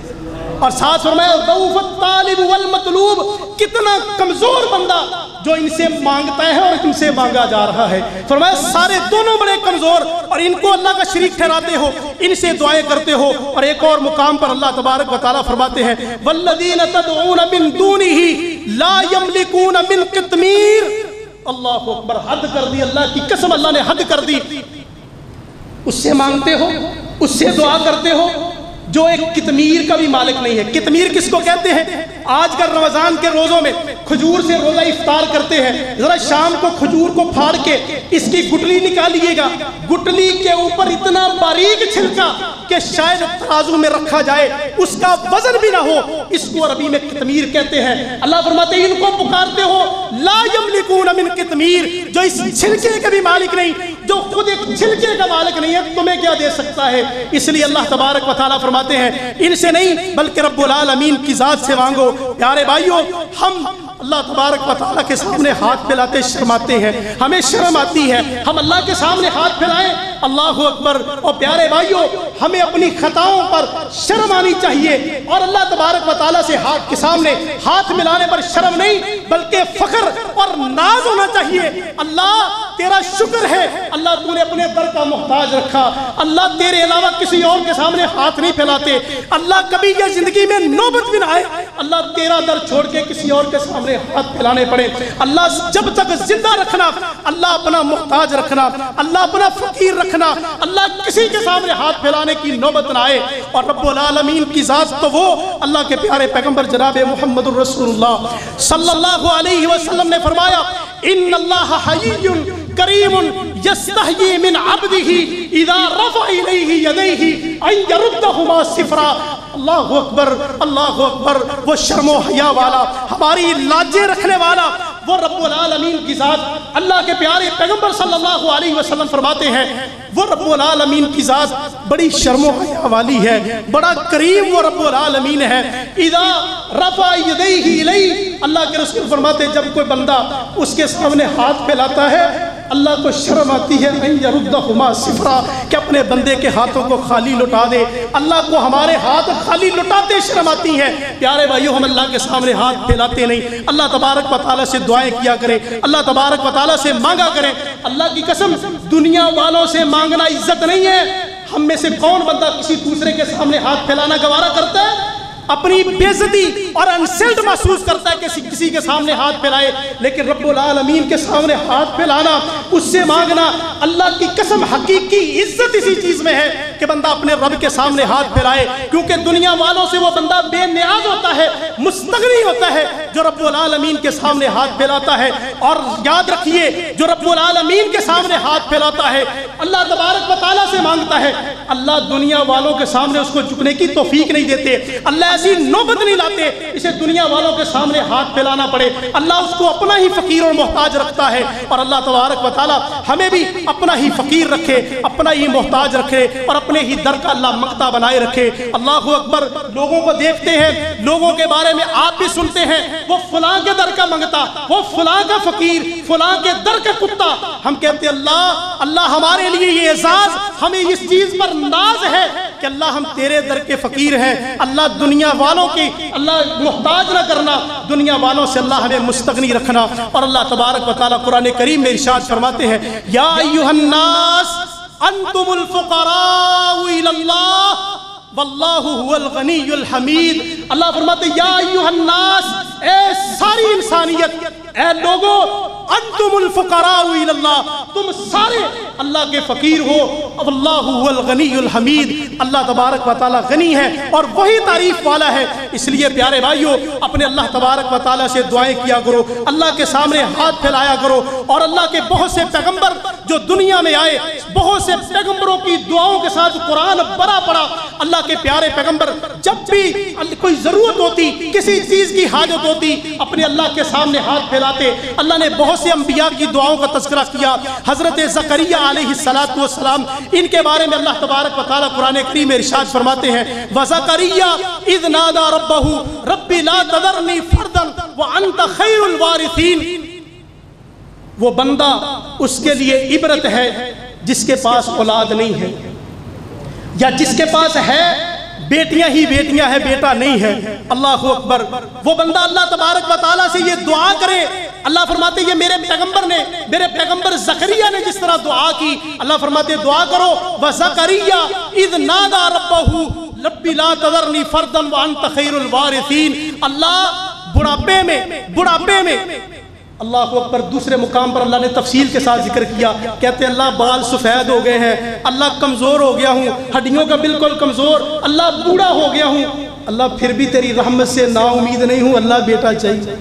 اور ساتھ فرمایا ضعف الطالب والمطلوب، کتنا کمزور بندہ جو ان سے مانگتا ہے اور ان سے مانگا جا رہا ہے۔ فرمایا سارے دونوں بڑے کمزور اور ان کو اللہ کا شریک ٹھہراتے ہو، ان سے دعائیں کرتے ہو۔ اور ایک اور مقام پر اللہ تبارک و تعالیٰ فرماتے ہیں والذین تدعون من دونہ لا یملکون من قطمیر، اللہ اکبر، حد کر دی، اللہ کی قسم اللہ نے حد کر دی۔ اس سے مانگتے ہو، اس سے دعا کرتے ہو جو ایک قطمیر کا بھی مالک نہیں ہے۔ قطمیر کس کو کہتے ہیں؟ آج کل رمضان کے روزوں میں کھجور سے روزہ افطار کرتے ہیں، ذرا شام کو کھجور کو پھاڑ کے اس کی گٹلی نکالیے گا، گٹلی کے اوپر اتنا باریک چھلکا کہ شاید ترازو میں رکھا جائے اس کا وزن بھی نہ ہو، اس کو عربی میں قطمیر کہتے ہیں۔ اللہ فرماتے ہیں ان کو پکارتے ہو لا یملکون من قطمیر، جو اس چھلکے کا بھی مالک نہیں، جو خود ایک چھلکے کا مالک نہیں ہے، تمہیں کیا دے سکتا ہے؟ اس لیے اللہ تبارک و تعالیٰ فرماتے ہیں ان سے نہیں بلکہ رب العالمین کی ذات سے مانگو۔ پیارے بھائیوں، ہم اللہ تبارک و تعالیٰ کے سامنے ہاتھ پھیلاتے شرماتے ہیں، ہمیں شرم آتی ہے ہم اللہ کے سامنے ہاتھ پھیلائیں، اللہ اکبر۔ اور پیارے بھائیوں، ہمیں اپنی خطاؤں پر شرم آنی چاہیے اور اللہ تبارک و تعالیٰ سے ہاتھ کے سامنے ہاتھ ملانے پر شرم نہیں بلکہ فخر اور ناز ہونا چاہیے۔ اللہ تیرا شکر ہے، اللہ تو نے اپنے در کا محتاج رکھا، اللہ تیرے علاوہ کسی اور کے سامنے ہاتھ نہیں پھیلاتے، اللہ کبھی یہ زندگی میں نوبت بھی نہ آئے اللہ تیرا در چھوڑ کے کسی اور کے سامنے ہاتھ پھیلانے پڑے۔ اللہ جب تک زندہ رکھنا، اللہ اپنا محتاج رکھنا، اللہ اپنا فقیر رکھنا، اللہ کسی کے سامنے ہاتھ پھیلانے کی نوبت نہ آئے۔ اور رب العالمین کی ذات تو وہ اللہ کے پیارے پیغمبر جناب محمد الرسول اللہ صلی اللہ علیہ وسلم نے فرمایا ان اللہ حی کریم یستحیی من عبدہ اذا رفع الیہ یدیہ ان یردہما صفرا۔ اللہ اکبر، اللہ اکبر، وہ شرم و حیا والا، ہماری لاجیں رکھنے والا، وہ رب العالمین کی ذات اللہ کے پیارے پیغمبر صلی اللہ علیہ وسلم فرماتے ہیں وہ رب العالمین کی ذات بڑی شرم و حیا والی ہے، بڑا کریم وہ رب العالمین ہے۔ اذا رفع یدیہ الیہ، اللہ کے رسول فرماتے ہیں جب کوئی بندہ اس کے سامنے ہاتھ پھیلاتا ہے اللہ کو شرم آتی ہے ان یردہما صفرا، کہ اپنے بندے کے ہاتھوں کو خالی لٹا دے۔ اللہ کو ہمارے ہاتھ خالی لٹاتے شرم آتی ہیں۔ پیارے بھائیو، ہم اللہ کے سامنے ہاتھ پھیلاتے نہیں، اللہ تبارک و تعالیٰ سے دعائیں کیا کریں، اللہ تبارک و تعالیٰ سے مانگا کریں۔ اللہ کی قسم، دنیا والوں سے مانگنا عزت نہیں ہے۔ ہم میں سے کون بندہ کسی دوسرے کے سامنے ہاتھ پھیلانا گوارا کرتا ہے؟ اپنی بے عزتی اور انسلٹ محسوس کرتا ہے کہ کسی کے سامنے ہاتھ پھیلائے، لیکن رب العالمین کے سامنے ہاتھ پھیلانا، اس سے مانگنا، اللہ کی قسم حقیقی عزت اسی چیز میں ہے کہ بندہ اپنے رب کے سامنے ہاتھ پھیلائے، کیونکہ دنیا والوں سے وہ بندہ بے نیاز ہوتا ہے، مستغنی ہوتا ہے جو رب العالمین کے سامنے ہاتھ پھیلاتا ہے۔ اور یاد رکھیے، جو رب العالمین کے سامنے ہاتھ پھیلاتا ہے اللہ تبارک و تعالیٰ سے مانگتا ہے، اللہ دنیا والوں کے سامنے اس کو جھکنے کی توفیق نہیں دیتے، اللہ ایسی نوبت نہیں لاتے اسے دنیا والوں کے سامنے ہاتھ پھیلانا پڑے۔ اللہ اس کو اپنا ہی فقیر اور محتاج رکھتا ہے، اور اللہ تبارک و تعالیٰ ہمیں بھی اپنا ہی فقیر رکھے، اپنا ہی محتاج رکھے، اور اپنے ہی در کا اللہ منگتا بنائے رکھے۔ اللہ اکبر، لوگوں کو دیکھتے ہیں، لوگوں کے بارے میں آپ بھی سنتے ہیں، وہ فلاں کے در کا منگتا، وہ فلاں کا فقیر، فلاں کے در کا کتا۔ ہم کہتے ہیں اللہ ہمارے لیے یہ اعزاز، ہمیں اس چیز پر ناز ہے کہ اللہ ہم تیرے در کے فقیر ہیں۔ اللہ دنیا والوں کی اللہ محتاج نہ کرنا، دنیا والوں سے اللہ ہمیں مستغنی رکھنا۔ اور اللہ تبارک و تعالیٰ قرآن کریم میں ارشاد فرماتے ہیں یا ایھا الناس انتم الفقراء الی اللہ واللہ هو الغنی الحمید۔ اللہ فرماتے ہیں یا ایھا الناس، اے ساری انسانیت، اے لوگو انتم الفقراء الی اللہ، تم سارے اللہ کے فقیر ہو، واللہ هو الغنی الحمید، اللہ تبارک و تعالی غنی ہے اور وہی تعریف والا ہے۔ اس لیے پیارے بھائیو اپنے اللہ تبارک و تعالی سے دعائیں کیا کرو، اللہ کے سامنے ہاتھ پھیلایا کرو، اور اللہ کے بہت سے پیغمبر جو دنیا میں آئے، بہت سے پیغمبروں کی دعاؤں کے ساتھ قرآن بھرا پڑا۔ اللہ کے پیارے پیغمبر جب بھی کوئی ضرورت ہوتی، کسی چیز کی حاجت ہوتی، اپنے اللہ کے سامنے ہاتھ پھیلاتے۔ اللہ نے بہت سے انبیاء کی دعاؤں کا تذکرہ کیا، حضرت زکریا علیہ السلام، ان کے بارے میں اللہ تبارک و تعالی قرآن کریم میں ارشاد فرماتے ہیں وَزَكَرِيَّا اِذْ نَادَى رَبَّهُ رَبِّ لَا تَذَرْنِي فَرْدًا وَأَنْتَ خَيْرُ الْوَارِثِينَ۔ وہ بندہ اس کے لیے عبرت ہے جس کے پاس اولاد نہیں ہے، یا جس کے پاس ہے بیٹیاں ہی بیٹیاں ہیں، بیٹا نہیں ہے۔ اللہ اکبر۔ وہ بندہ اللہ تبارک و تعالیٰ سے یہ دعا کرے، اللہ فرماتے یہ میرے پیغمبر زکریا نے جس طرح دعا کی، اللہ فرماتے دعا کرو وَزَكَرِيَّا اِذْ نَادَى رَبَّهُ رَبِّ لَا تَذَرْنِي فَرْدًا وَأَنْتَ خَيْرُ الْوَارِثِينَ۔ اللہ بڑھاپے میں اللہ اکبر دوسرے مقام پر اللہ نے تفصیل کے ساتھ ذکر کیا، کہتے ہیں اللہ بال سفید ہو گئے ہیں، اللہ کمزور ہو گیا ہوں، ہڈیوں کا بالکل کمزور، اللہ بوڑھا ہو گیا ہوں، اللہ پھر بھی تیری رحمت سے نا امید نہیں ہوں، اللہ بیٹا چاہیے۔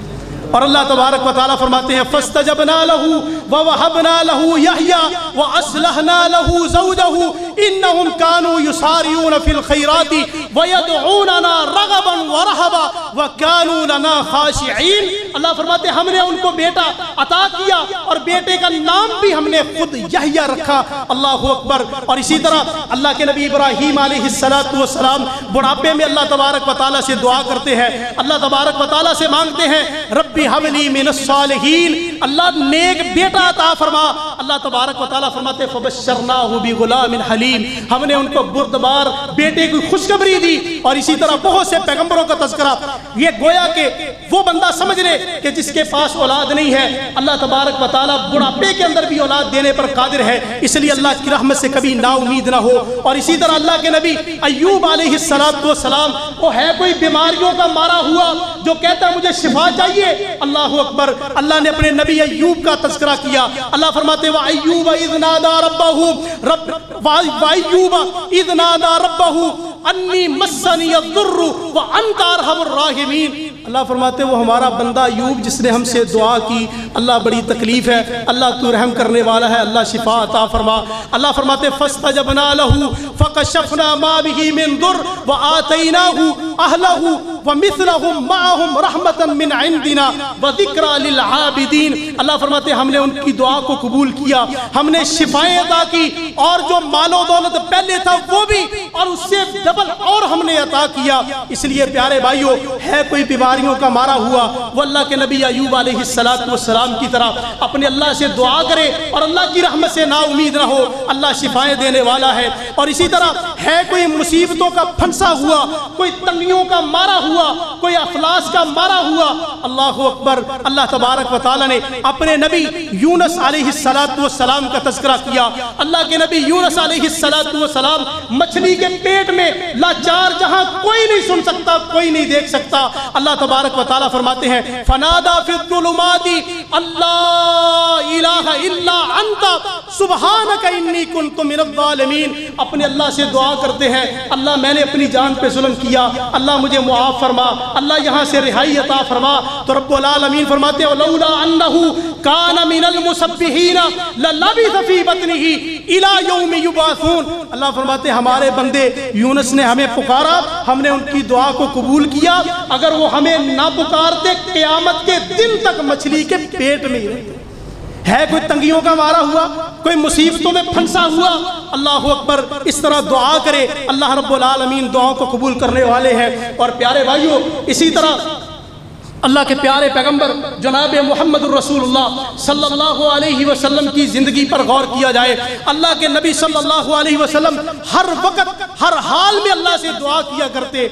اور اللہ تبارک و تعالیٰ فرماتے ہیں فَاسْتَجَبْنَا لَهُ وَوَهَبْنَا لَهُ يَحْيَىٰ وَأَصْلَحْنَا لَهُ زَوْجَهُ إِنَّهُمْ كَانُوا يُسَارِعُونَ فِي الْخَيْرَاتِ وَيَدْعُونَنَا رَغَبًا وَرَهَبًا وَكَانُوا لَنَا خَاشِعِينَ۔ اللہ فرماتے ہیں ہم نے ان کو بیٹا عطا کیا اور بیٹے کا نام بھی ہم نے خود یحییٰ رکھا۔ اللہ اکبر۔ اور اسی طرح اللہ کے نبی ابراہیم علیہ السلام بڑھاپے میں اللہ تبارک و تعالیٰ سے دعا کرتے ہیں، اللہ تبارک و تعالیٰ سے مانگتے ہیں رب حبلی من الصالحین، اللہ نیک بیٹا عطا فرما۔ اللہ تبارک و تعالیٰ فرماتے فبشرناہ بغلام حلیم، ہم نے ان کو بردبار بیٹے کی خوشخبری دی۔ اور اسی طرح بہت سے پیغمبروں کا تذکرہ، یہ گویا کہ وہ بندہ سمجھ لے کہ جس کے پاس اولاد نہیں ہے، اللہ تبارک و تعالیٰ بڑھاپے کے اندر بھی اولاد دینے پر قادر ہے، اس لیے اللہ کی رحمت سے کبھی نا امید نہ ہو۔ اور اسی طرح اللہ کے نبی ایوب علیہ السلام، وہ ہے کوئی بیماریوں کا مارا ہوا جو کہتا ہے مجھے شفا چاہیے، اللہ اکبر۔ اللہ نے اپنے نبی ایوب کا تذکرہ کیا، اللہ فرماتے وَأَيُّوبَ إِذْ نَادَى رَبَّهُ أَنِّي مَسَّنِيَ الضُّرُّ وَأَنْتَ أَرْحَمُ الرَّاحِمِينَ۔ اللہ فرماتے وہ ہمارا بندہ ایوب جس نے ہم سے دعا کی، اللہ بڑی تکلیف ہے، اللہ تو رحم کرنے والا ہے، اللہ شفا عطا فرما۔ اللہ فرماتے فَاسْتَجَبْنَا لَهُ فَكَشَفْنَا مَا بِهِ مِنْ ضُرٍّ وَآتَيْنَاهُ أَهْلَهُ وَمِثْلَهُمْ مَعَهُمْ رَحْمَةً مِنْ عِنْدِنَا وَذِكْرَى لِلْعَابِدِينَ۔ اللہ فرماتے ہم نے ان کی دعا کو قبول کیا، ہم نے شفائیں عطا کی، اور جو مال و دولت پہلے تھا وہ بھی، اور اس سے ڈبل اور ہم نے عطا کیا۔ اس لیے پیارے بھائیو، ہے کوئی بیماریوں کا مارا ہوا، وہ اللہ کے نبی ایوب علیہ السلام کی طرح اپنے اللہ سے دعا کرے اور اللہ کی رحمت سے نا امید نہ ہو، اللہ شفائیں دینے والا ہے۔ اور اسی طرح ہے کوئی مصیبتوں کا پھنسا ہوا، کوئی تنگیوں کا مارا ہوا، کوئی افلاس کا مارا ہوا، اللہ اکبر۔ اللہ تبارک و تعالیٰ نے اپنے نبی یونس علیہ السلام کا تذکرہ کیا۔ اللہ کے نبی یونس علیہ السلام مچھلی کے پیٹ میں لاچار، جہاں کوئی نہیں سن سکتا، کوئی نہیں دیکھ سکتا، اللہ تبارک و تعالیٰ فرماتے ہیں فنادا فی الظلمات اللہ الہ الا انت سبحانک انی کنت من الظالمین۔ اپنے اللہ سے دعا کرتے ہیں اللہ میں نے اپنی جان پہ ظلم کیا، اللہ مجھے معاف فرما، اللہ یہاں سے رہائی عطا فرما۔ تو رب العالمین فرماتے ہیں لولا انہ کان من المسبحین للبث فی بطنہ الی یوم یبعثون۔ اللہ فرماتے ہیں ہمارے بندے یونس نے ہمیں پکارا، ہم نے ان کی دعا کو قبول کیا، اگر وہ ہمیں نہ پکارتے قیامت کے دن تک مچھلی کے پیٹ میں ہی رہتے۔ ہے کوئی تنگیوں کا مارا ہوا، کوئی مصیبتوں میں پھنسا ہوا، اللہ اکبر، اس طرح دعا کرے، اللہ رب العالمین دعاؤں کو قبول کرنے والے ہیں۔ اور پیارے بھائیوں، اسی طرح اللہ کے پیارے پیغمبر جناب محمد الرسول اللہ صلی اللہ علیہ وسلم کی زندگی پر غور کیا جائے، اللہ کے نبی صلی اللہ علیہ وسلم ہر وقت ہر حال میں اللہ سے دعا کیا کرتے۔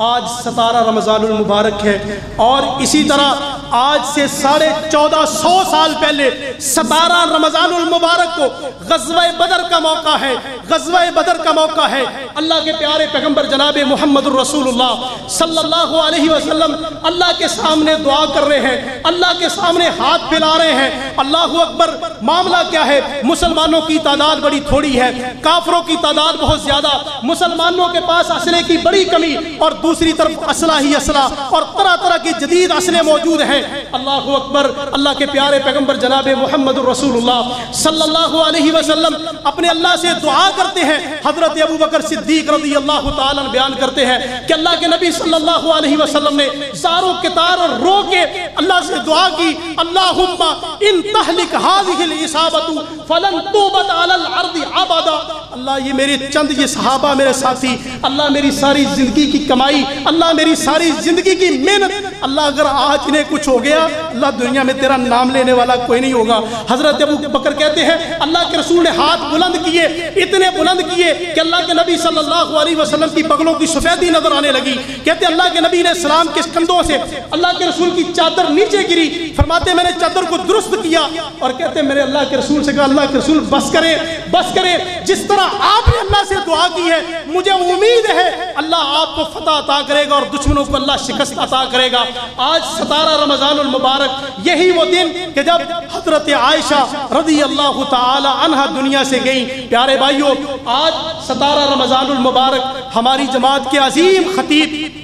آج 17 رمضان المبارک ہے، اور اسی طرح آج سے 1450 سال پہلے 17 رمضان المبارک کو غزوہ بدر کا موقع ہے، غزوہ بدر کا موقع ہے۔ اللہ کے پیارے پیغمبر جناب محمد الرسول اللہ صلی اللہ علیہ وسلم اللہ کے سامنے دعا کر رہے ہیں، اللہ کے سامنے ہاتھ پھیلا رہے ہیں۔ اللہ اکبر! معاملہ کیا ہے؟ مسلمانوں کی تعداد بڑی تھوڑی ہے، کافروں کی تعداد بہت زیادہ، مسلمانوں کے پاس اسلحے کی بڑی کمی، اور دوسری طرف اسلحہ ہی اسلحہ اور طرح طرح کی جدید اسلحے موجود ہیں۔ اللہ اکبر! اللہ کے پیارے پیغمبر جناب محمد الرسول اللہ صلی اللہ علیہ وسلم اپنے اللہ سے دعا کرتے ہیں۔ حضرت ابو بکر صدیق رضی اللہ تعالیٰ بیان کرتے ہیں کہ اللہ کے نبی صلی اللہ علیہ وسلم نے زارو کتار اور رو کے اللہ سے دعا کی، اللہم ان تہلک هذه العصابۃ فلن توبت علی الارض ابدا۔ اللہ یہ میرے چند یہ صحابہ میرے ساتھی، اللہ میری ساری زندگی کی کمائی، اللہ میری ساری زندگی کی محنت، اللہ اگر آج انہیں کچھ ہو گیا، اللہ دنیا میں تیرا نام لینے والا کوئی نہیں ہوگا۔ حضرت ابو بکر کہتے ہیں اللہ کے رسول نے ہاتھ بلند کیے، اتنے بلند کیے کہ اللہ کے نبی صلی اللہ علیہ وسلم کی بغلوں کی سفیدی نظر آنے لگی۔ کہتے اللہ کے نبی علیہ السلام کے کندھوں سے اللہ کے رسول کی چادر نیچے گری، فرماتے میں نے چادر کو درست کیا، اور کہتے میں نے اللہ کے رسول سے کہا اللہ کے رسول بس کریں بس کریں، جس طرح آپ نے اللہ سے دعا کی ہے مجھے امید ہے اللہ آپ کو فتح عطا کرے گا اور دشمنوں کو اللہ شکست عطا کرے گا۔ آج 17 رمضان المبارک یہی وہ دن کہ جب حضرت عائشہ رضی اللہ تعالی عنہ دنیا سے گئی۔ پیارے بھائیوں، آج 17 رمضان المبارک ہماری جماعت کے عظیم خطیب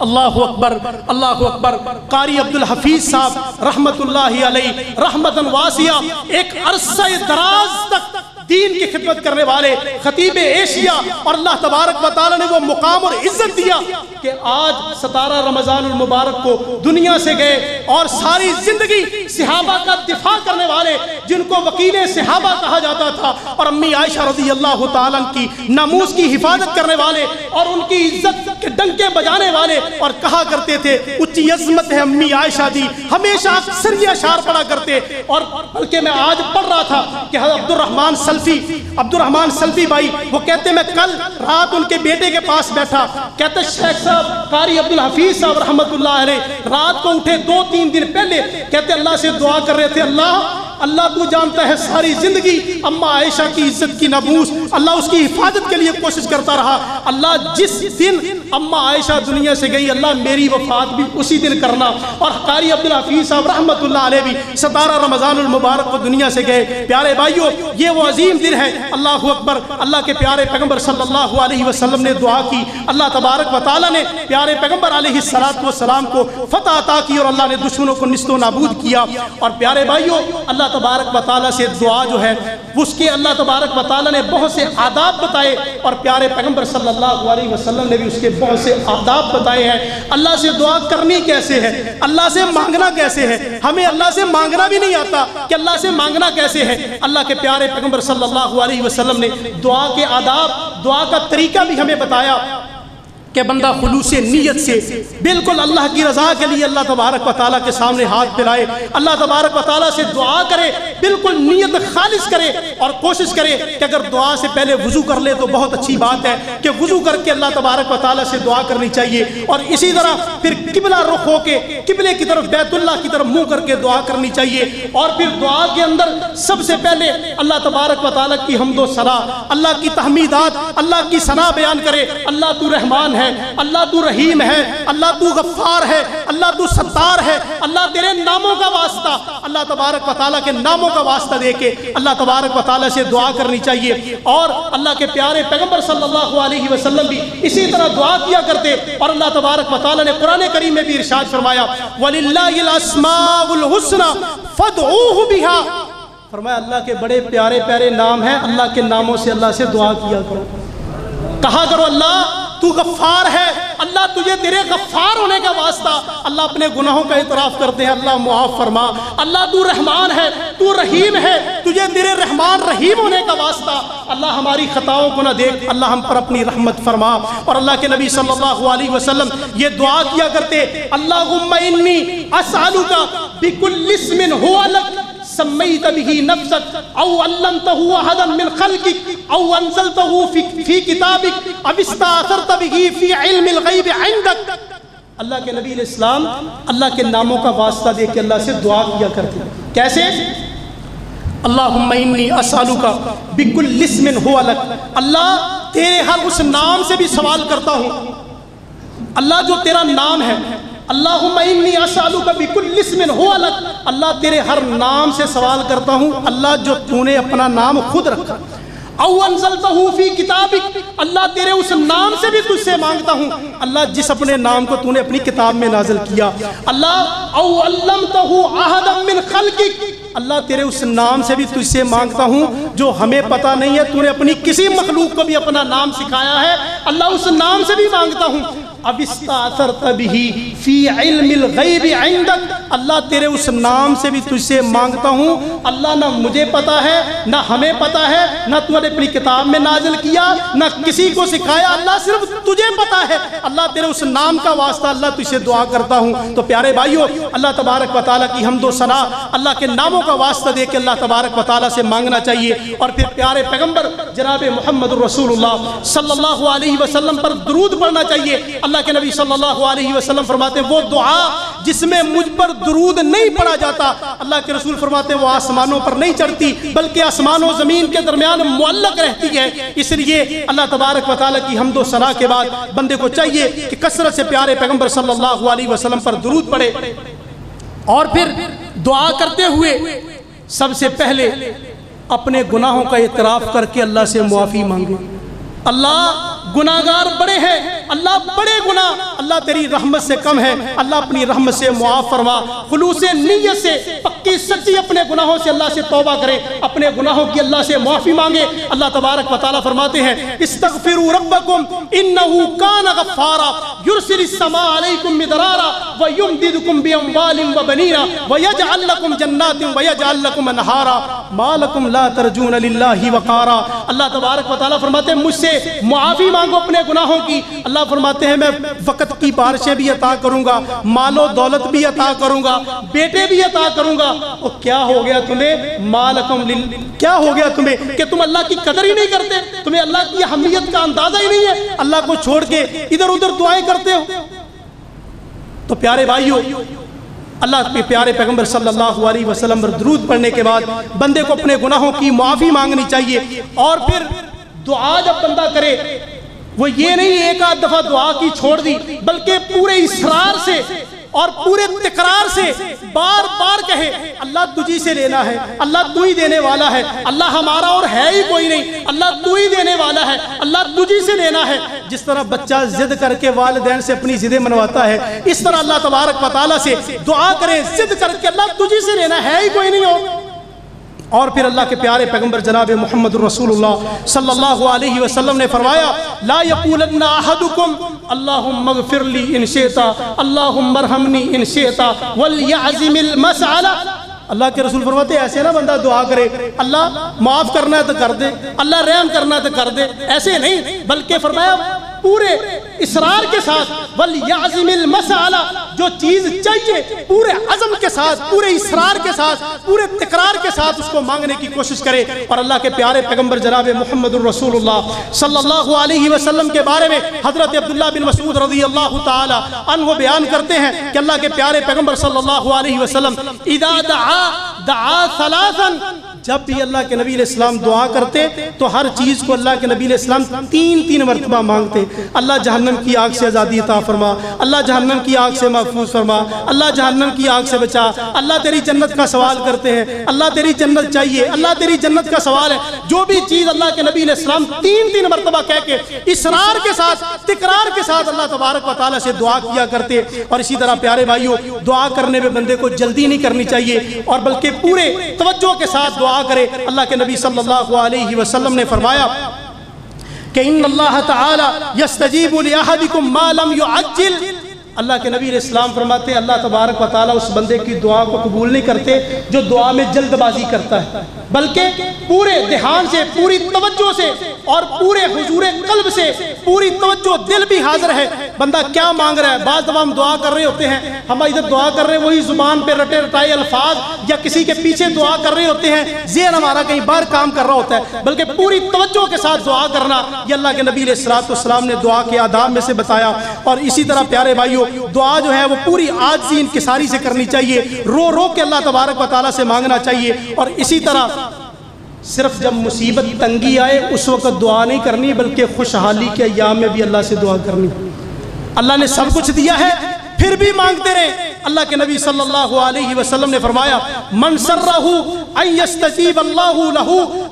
اللہ اکبر اللہ اکبر قاری عبدالحفیظ صاحب رحمت اللہ علیہ رحمتاً واسعہ، ایک عرصہ دراز تک دین کی خدمت کرنے والے خطیب ایشیا، اور اللہ تبارک و تعالی نے وہ مقام اور عزت دیا کہ آج 17 رمضان المبارک کو دنیا سے گئے، اور ساری زندگی صحابہ کا دفاع کرنے والے، جن کو وکیل صحابہ کہا جاتا تھا، اور امی عائشہ رضی اللہ تعالیٰ کی ناموس کی حفاظت کرنے والے اور ان کی عزت کے ڈنکے بجانے والے، اور کہا کرتے تھے اونچی عظمت ہے امی عائشہ دی، ہمیشہ اکثر یہ اشعار پڑھا کرتے۔ اور بلکہ میں آج پڑھ رہا تھا کہ عبد الرحمن سلفی بھائی وہ کہتے میں کل رات ان کے بیٹے کے پاس بیٹھا، کہتے شیخ صاحب قاری عبدالحفیظ صاحب رحمت اللہ علیہ رات کو اٹھے 2-3 دن پہلے، کہتے اللہ سے دعا کر رہے تھے، اللہ تو جانتا ہے ساری زندگی اما عائشہ کی عزت کی ناموس اللہ اس کی حفاظت کے لیے کوشش کرتا رہا، اللہ جس دن اما عائشہ دنیا سے گئی اللہ میری وفات بھی اسی دن کرنا۔ اور قاری عبدالحفیظ صاحب رحمت اللہ علیہ بھی 17 رمضان المبارک کو دنیا سے گئے۔ پیارے بھائیوں، یہ وہ عظیم دن ہے۔ اللہ اکبر! اللہ کے پیارے پیغمبر صلی اللہ علیہ وسلم نے دعا کی، اللہ تبارک و تعالیٰ نے پیارے پیغمبر علیہ السلام کو فتح عطا کی، اور اللہ نے دشمنوں کو نیست و نابود کیا۔ اور پیارے بھائیوں، اللہ تبارک و تعالیٰ سے دعا جو ہے اس کے اللہ تبارک و تعالیٰ نے بہت سے آداب بتائے، اور پیارے پیغمبر صلی اللہ علیہ وسلم نے بھی اس کے بہت سے آداب بتائے ہیں۔ اللہ سے دعا کرنی کیسے ہے، اللہ سے مانگنا کیسے ہے، ہمیں اللہ سے مانگنا بھی نہیں آتا کہ اللہ سے مانگنا کیسے ہے۔ اللہ کے پیارے پیغمبر صلی اللہ علیہ وسلم نے دعا کے آداب، دعا کا طریقہ بھی ہمیں بتایا کہ بندہ خلوص نیت سے بالکل اللہ کی رضا کے لیے اللہ تبارک و تعالیٰ کے سامنے ہاتھ پھیلائے، اللہ تبارک و تعالیٰ سے دعا کرے، بالکل نیت خالص کرے، اور کوشش کرے کہ اگر دعا سے پہلے وضو کر لے تو بہت اچھی بات ہے کہ وضو کر کے اللہ تبارک و تعالیٰ سے دعا کرنی چاہیے، اور اسی طرح پھر قبلہ رخ ہو کے قبلے کی طرف بیت اللہ کی طرف منہ کر کے دعا کرنی چاہیے، اور پھر دعا کے اندر سب سے پہلے اللہ تبارک و تعالیٰ کی حمد و ثنا، اللہ کی تحمیدات، اللہ کی ثنا بیان کرے۔ اللہ تو رحمان ہے، اللہ تو رحیم ہے، اللہ تو غفار ہے، اللہ تو ستار ہے، اللہ تیرے ناموں کا واسطہ، اللہ تبارک و تعالیٰ کے ناموں کا واسطہ دے کے اللہ تبارک و تعالیٰ سے دعا کرنی چاہیے۔ اور اللہ کے پیارے پیغمبر صلی اللہ علیہ وسلم بھی اسی طرح دعا کیا کرتے، اور اللہ تبارک و تعالیٰ نے قرآن کریم میں بھی ارشاد فرمایا وَلِلَّهِ الْأَسْمَاءُ الْحُسْنَى فَادْعُوهُ بِهَا، فرمایا اللہ کے بڑے پیارے پیارے نام ہیں، اللہ کے ناموں سے اللہ سے دعا کیا کرو، کہا کرو اللہ تو غفار ہے، اللہ تجھے تیرے غفار ہونے کا واسطہ، اللہ اپنے گناہوں کا اعتراف کرتے ہیں اللہ معاف فرما، اللہ تو رحمان ہے، تو رحیم ہے، تجھے تیرے رحمان رحیم ہونے کا واسطہ، اللہ ہماری خطاؤں کو نہ دیکھ، اللہ ہم پر اپنی رحمت فرما۔ اور اللہ کے نبی صلی اللہ علیہ وسلم یہ دعا کیا کرتے، اللہم انی اسألک بکل اسم هو لک سمیت به نفسک او علمته احدا من خلقک او انزلته فی کتابک او استاثرت به فی علم الغیب عندک۔ اللہ کے نبی علیہ السلام اللہ کے ناموں کا واسطہ دے کے اللہ سے دعا کیا کرتے ہیں. کیسے؟ اللہم انی اسألک بکل اسم ہوا لک، اللہ تیرے ہر اس نام سے بھی سوال کرتا ہوں، اللہ جو تیرا نام ہے. اللہم انی اسألک بکل اسم ہوا لک، اللہ تیرے ہر نام سے سوال کرتا ہوں، اللہ جو تو نے اپنا نام خود رکھا. او انزلتہ فی کتابک، اللہ تیرے اس نام سے بھی تجھ سے مانگتا ہوں، اللہ جس اپنے نام کو تو نے اپنی کتاب میں نازل کیا. اللہ او علمتہ احدا من خلقک، اللہ تیرے اس نام سے بھی تجھ سے مانگتا ہوں جو ہمیں پتہ نہیں ہے، تو نے اپنی کسی مخلوق کو بھی اپنا نام سکھایا ہے، اللہ اس نام سے بھی مانگتا ہوں. اب استاثرت بہ فی علم الغیب عندک، اللہ تیرے اس نام سے بھی تجھ سے مانگتا ہوں، اللہ نہ مجھے پتہ ہے نہ ہمیں پتہ ہے، نہ تو نے اپنی کتاب میں نازل کیا نہ کسی کو سکھایا، اللہ صرف تجھے پتہ ہے. اللہ تیرے اس نام کا واسطہ اللہ تجھ سے دعا کرتا ہوں. تو پیارے بھائیو، اللہ تبارک و تعالیٰ کی حمد و ثنا اللہ کے ناموں کا واسطہ دے کے اللہ تبارک و تعالیٰ سے مانگنا چاہیے. اور پھر پیارے پیغمبر جناب محمد الرسول اللہ صلی اللہ علیہ وسلم پر درود پڑھنا چاہیے. اللہ کے نبی صلی اللہ علیہ وسلم فرماتے ہیں وہ دعا جس میں مجھ پر درود نہیں پڑھا جاتا، اللہ کے رسول فرماتے ہیں وہ آسمانوں پر نہیں چڑھتی بلکہ آسمان و زمین کے درمیان معلق رہتی ہے. اس لیے اللہ تبارک و تعالیٰ کی حمد و ثنا کے بعد بندے کو چاہیے کہ کثرت سے پیارے پیغمبر صلی اللہ علیہ وسلم پر درود پڑھے. اور پھر دعا کرتے ہوئے سب سے پہلے اپنے گناہوں کا اعتراف کر کے اللہ سے معافی مانگے. اللہ گناہگار بڑے ہیں، اللہ بڑے گناہ اللہ تیری رحمت سے کم ہے، اللہ اپنی رحمت سے معاف فرما. خلوص نیت سے پکی سچی اپنے گناہوں سے اللہ سے توبہ کرے، اپنے گناہوں کی اللہ سے معافی مانگے. اللہ تبارک و تعالیٰ فرماتے ہیں استغفروا ربکم انہ کان غفارا یرسل السماء علیکم مدرارا ویمددکم باموال وبنین ویجعل لکم جنات ویجعل لکم انہارا ما لکم لا ترجون للہ وقارا. اللہ تبارک و تعالیٰ فرماتے ہیں مجھ سے معافی مانگو اپنے گناہوں کی. اللہ فرماتے ہیں میں وقت کی بارشیں بھی عطا کروں گا، مال و دولت بھی عطا کروں گا، بیٹے بھی عطا کروں گا. اور کیا ہو گیا تمہیں؟ مالکم کیا ہو گیا تمہیں کہ تم اللہ کی قدر ہی نہیں کرتے، تمہیں اللہ کی اہمیت کا اندازہ ہی نہیں ہے، اللہ کو چھوڑ کے ادھر ادھر دعائیں کرتے ہو. تو پیارے بھائیو، اللہ کے پیارے پیغمبر صلی اللہ علیہ وسلم پر درود پڑھنے کے بعد بندے کو اپنے گناہوں کی معافی مانگنی چاہیے. اور پھر دعا جب بندہ کرے وہ یہ نہیں ایک آدھ دفعہ دعا کی چھوڑ دی، بلکہ پورے اصرار سے اور پورے تکرار سے بار بار کہے اللہ تجھی سے لینا ہے، اللہ تو ہی دینے والا ہے، اللہ ہمارا اور ہے ہی کوئی نہیں، اللہ تو ہی دینے والا ہے، اللہ تجھی سے لینا ہے. جس طرح بچہ ضد کر کے والدین سے اپنی ضدیں منواتا ہے، اس طرح اللہ تبارک و تعالیٰ سے دعا کرے ضد کر کے اللہ تجھی سے لینا ہے ہی کوئی نہیں ہو. اور پھر اللہ کے پیارے پیغمبر جناب محمد الرسول اللہ صلی اللہ علیہ وسلم نے فرمایا لا یقولن احدکم اللہم اغفر لی ان شئت اللہم ارحمنی ان شئت ولیعزم المسألہ. اللہ کے رسول فرماتے ہیں ایسے نہ بندہ دعا کرے اللہ معاف کرنا ہے تو کر دے، اللہ رحم کرنا ہے تو کر دے، ایسے نہیں، بلکہ فرمایا پورے اصرار کے ساتھ وَلْيَعْزِمِ الْمَسْأَلَةَ، جو چیز چاہیے پورے عزم کے ساتھ، پورے اصرار کے ساتھ، پورے تکرار کے ساتھ اس کو مانگنے کی کوشش کرے. اور اللہ کے پیارے پیغمبر جناب محمد الرسول اللہ صلی اللہ علیہ وسلم کے بارے میں حضرت عبداللہ بن مسعود رضی اللہ تعالی عنہ بیان کرتے ہیں کہ اللہ کے پیارے پیغمبر صلی اللہ علیہ وسلم اذا دعا ثلاثا، جب بھی اللہ کے نبی علیہ السلام دعا کرتے تو ہر چیز کو اللہ کے نبی علیہ السلام تین مرتبہ مانگتے. اللہ جہنم کی آگ سے آزادی عطا فرما، اللہ جہنم کی آگ سے محفوظ فرما، اللہ جہنم کی آگ سے بچا، اللہ تیری جنت کا سوال کرتے ہیں، اللہ تیری جنت چاہیے، اللہ تیری جنت کا سوال ہے. جو بھی چیز اللہ کے نبی علیہ السلام تین مرتبہ کہہ کے اصرار کے ساتھ تکرار کے ساتھ اللہ تبارک و تعالیٰ سے دعا کیا کرتے. اور اسی طرح پیارے بھائیوں، دعا کرنے میں بندے کو جلدی نہیں کرنی چاہیے اور بلکہ پورے توجہ کے ساتھ دعا کرے. اللہ کے نبی صلی اللہ علیہ وسلم نے فرمایا کہ ان اللہ تعالی یستجیب لأحدکم ما لم یعجل. اللہ کے نبی علیہ السلام فرماتے ہیں اللہ تبارک و تعالیٰ اس بندے کی دعا کو قبول نہیں کرتے جو دعا میں جلد بازی کرتا ہے، بلکہ پورے دھیان سے، پوری توجہ سے اور پورے حضور قلب سے پوری توجہ دل بھی حاضر ہے بندہ کیا مانگ رہا ہے. بعض دفعہ ہم دعا کر رہے ہوتے ہیں, ہم ادھر دعا کر رہے ہیں وہی زبان پہ رٹے رٹائے الفاظ یا کسی کے پیچھے دعا کر رہے ہوتے ہیں, ذہن ہمارا کہیں باہر کام کر رہا ہوتا ہے, بلکہ پوری توجہ کے ساتھ دعا کرنا یہ اللہ کے نبی علیہ الصلوۃ والسلام نے دعا کے آداب میں سے بتایا. اور اسی طرح پیارے بھائیوں دعا جو ہے وہ پوری عاجزی انکساری سے کرنی چاہیے, رو رو کے اللہ تبارک و تعالیٰ سے مانگنا چاہیے. اور اسی طرح صرف جب مصیبت تنگی آئے اس وقت دعا نہیں کرنی, بلکہ خوشحالی کے ایام میں بھی اللہ سے دعا کرنی. اللہ نے سب کچھ دیا ہے پھر بھی مانگتے رہیں. اللہ کے نبی صلی اللہ علیہ وسلم نے فرمایا من سرہ ان یستجیب اللہ لہ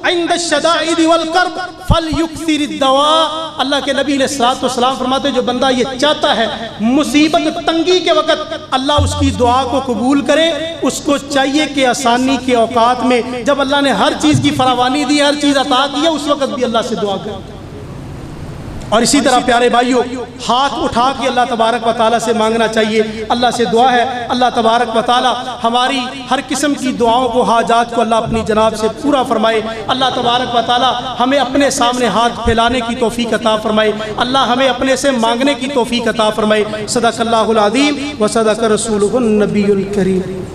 عند الشدائد والکرب فلیکثر الدعاء. اللہ کے نبی علیہ الصلوۃ والسلام فرماتے ہیں جو بندہ یہ چاہتا ہے مصیبت تنگی کے وقت اللہ اس کی دعا کو قبول کرے, اس کو چاہیے کہ آسانی کے اوقات میں جب اللہ نے ہر چیز کی فراوانی دی, ہر چیز عطا کی ہے, اس وقت بھی اللہ سے دعا کرے. اور اسی طرح پیارے بھائیوں ہاتھ اٹھا کے اللہ تبارک و تعالیٰ سے مانگنا چاہیے. اللہ سے دعا ہے اللہ تبارک و تعالیٰ ہماری ہر قسم کی دعاؤں کو, حاجات کو اللہ اپنی جناب سے پورا فرمائے. اللہ تبارک و تعالیٰ ہمیں اپنے سامنے ہاتھ پھیلانے کی توفیق عطا فرمائے. اللہ ہمیں اپنے سے مانگنے کی توفیق عطا فرمائے. صدق اللہ العظیم و صدق رسولہ النبی الکریم.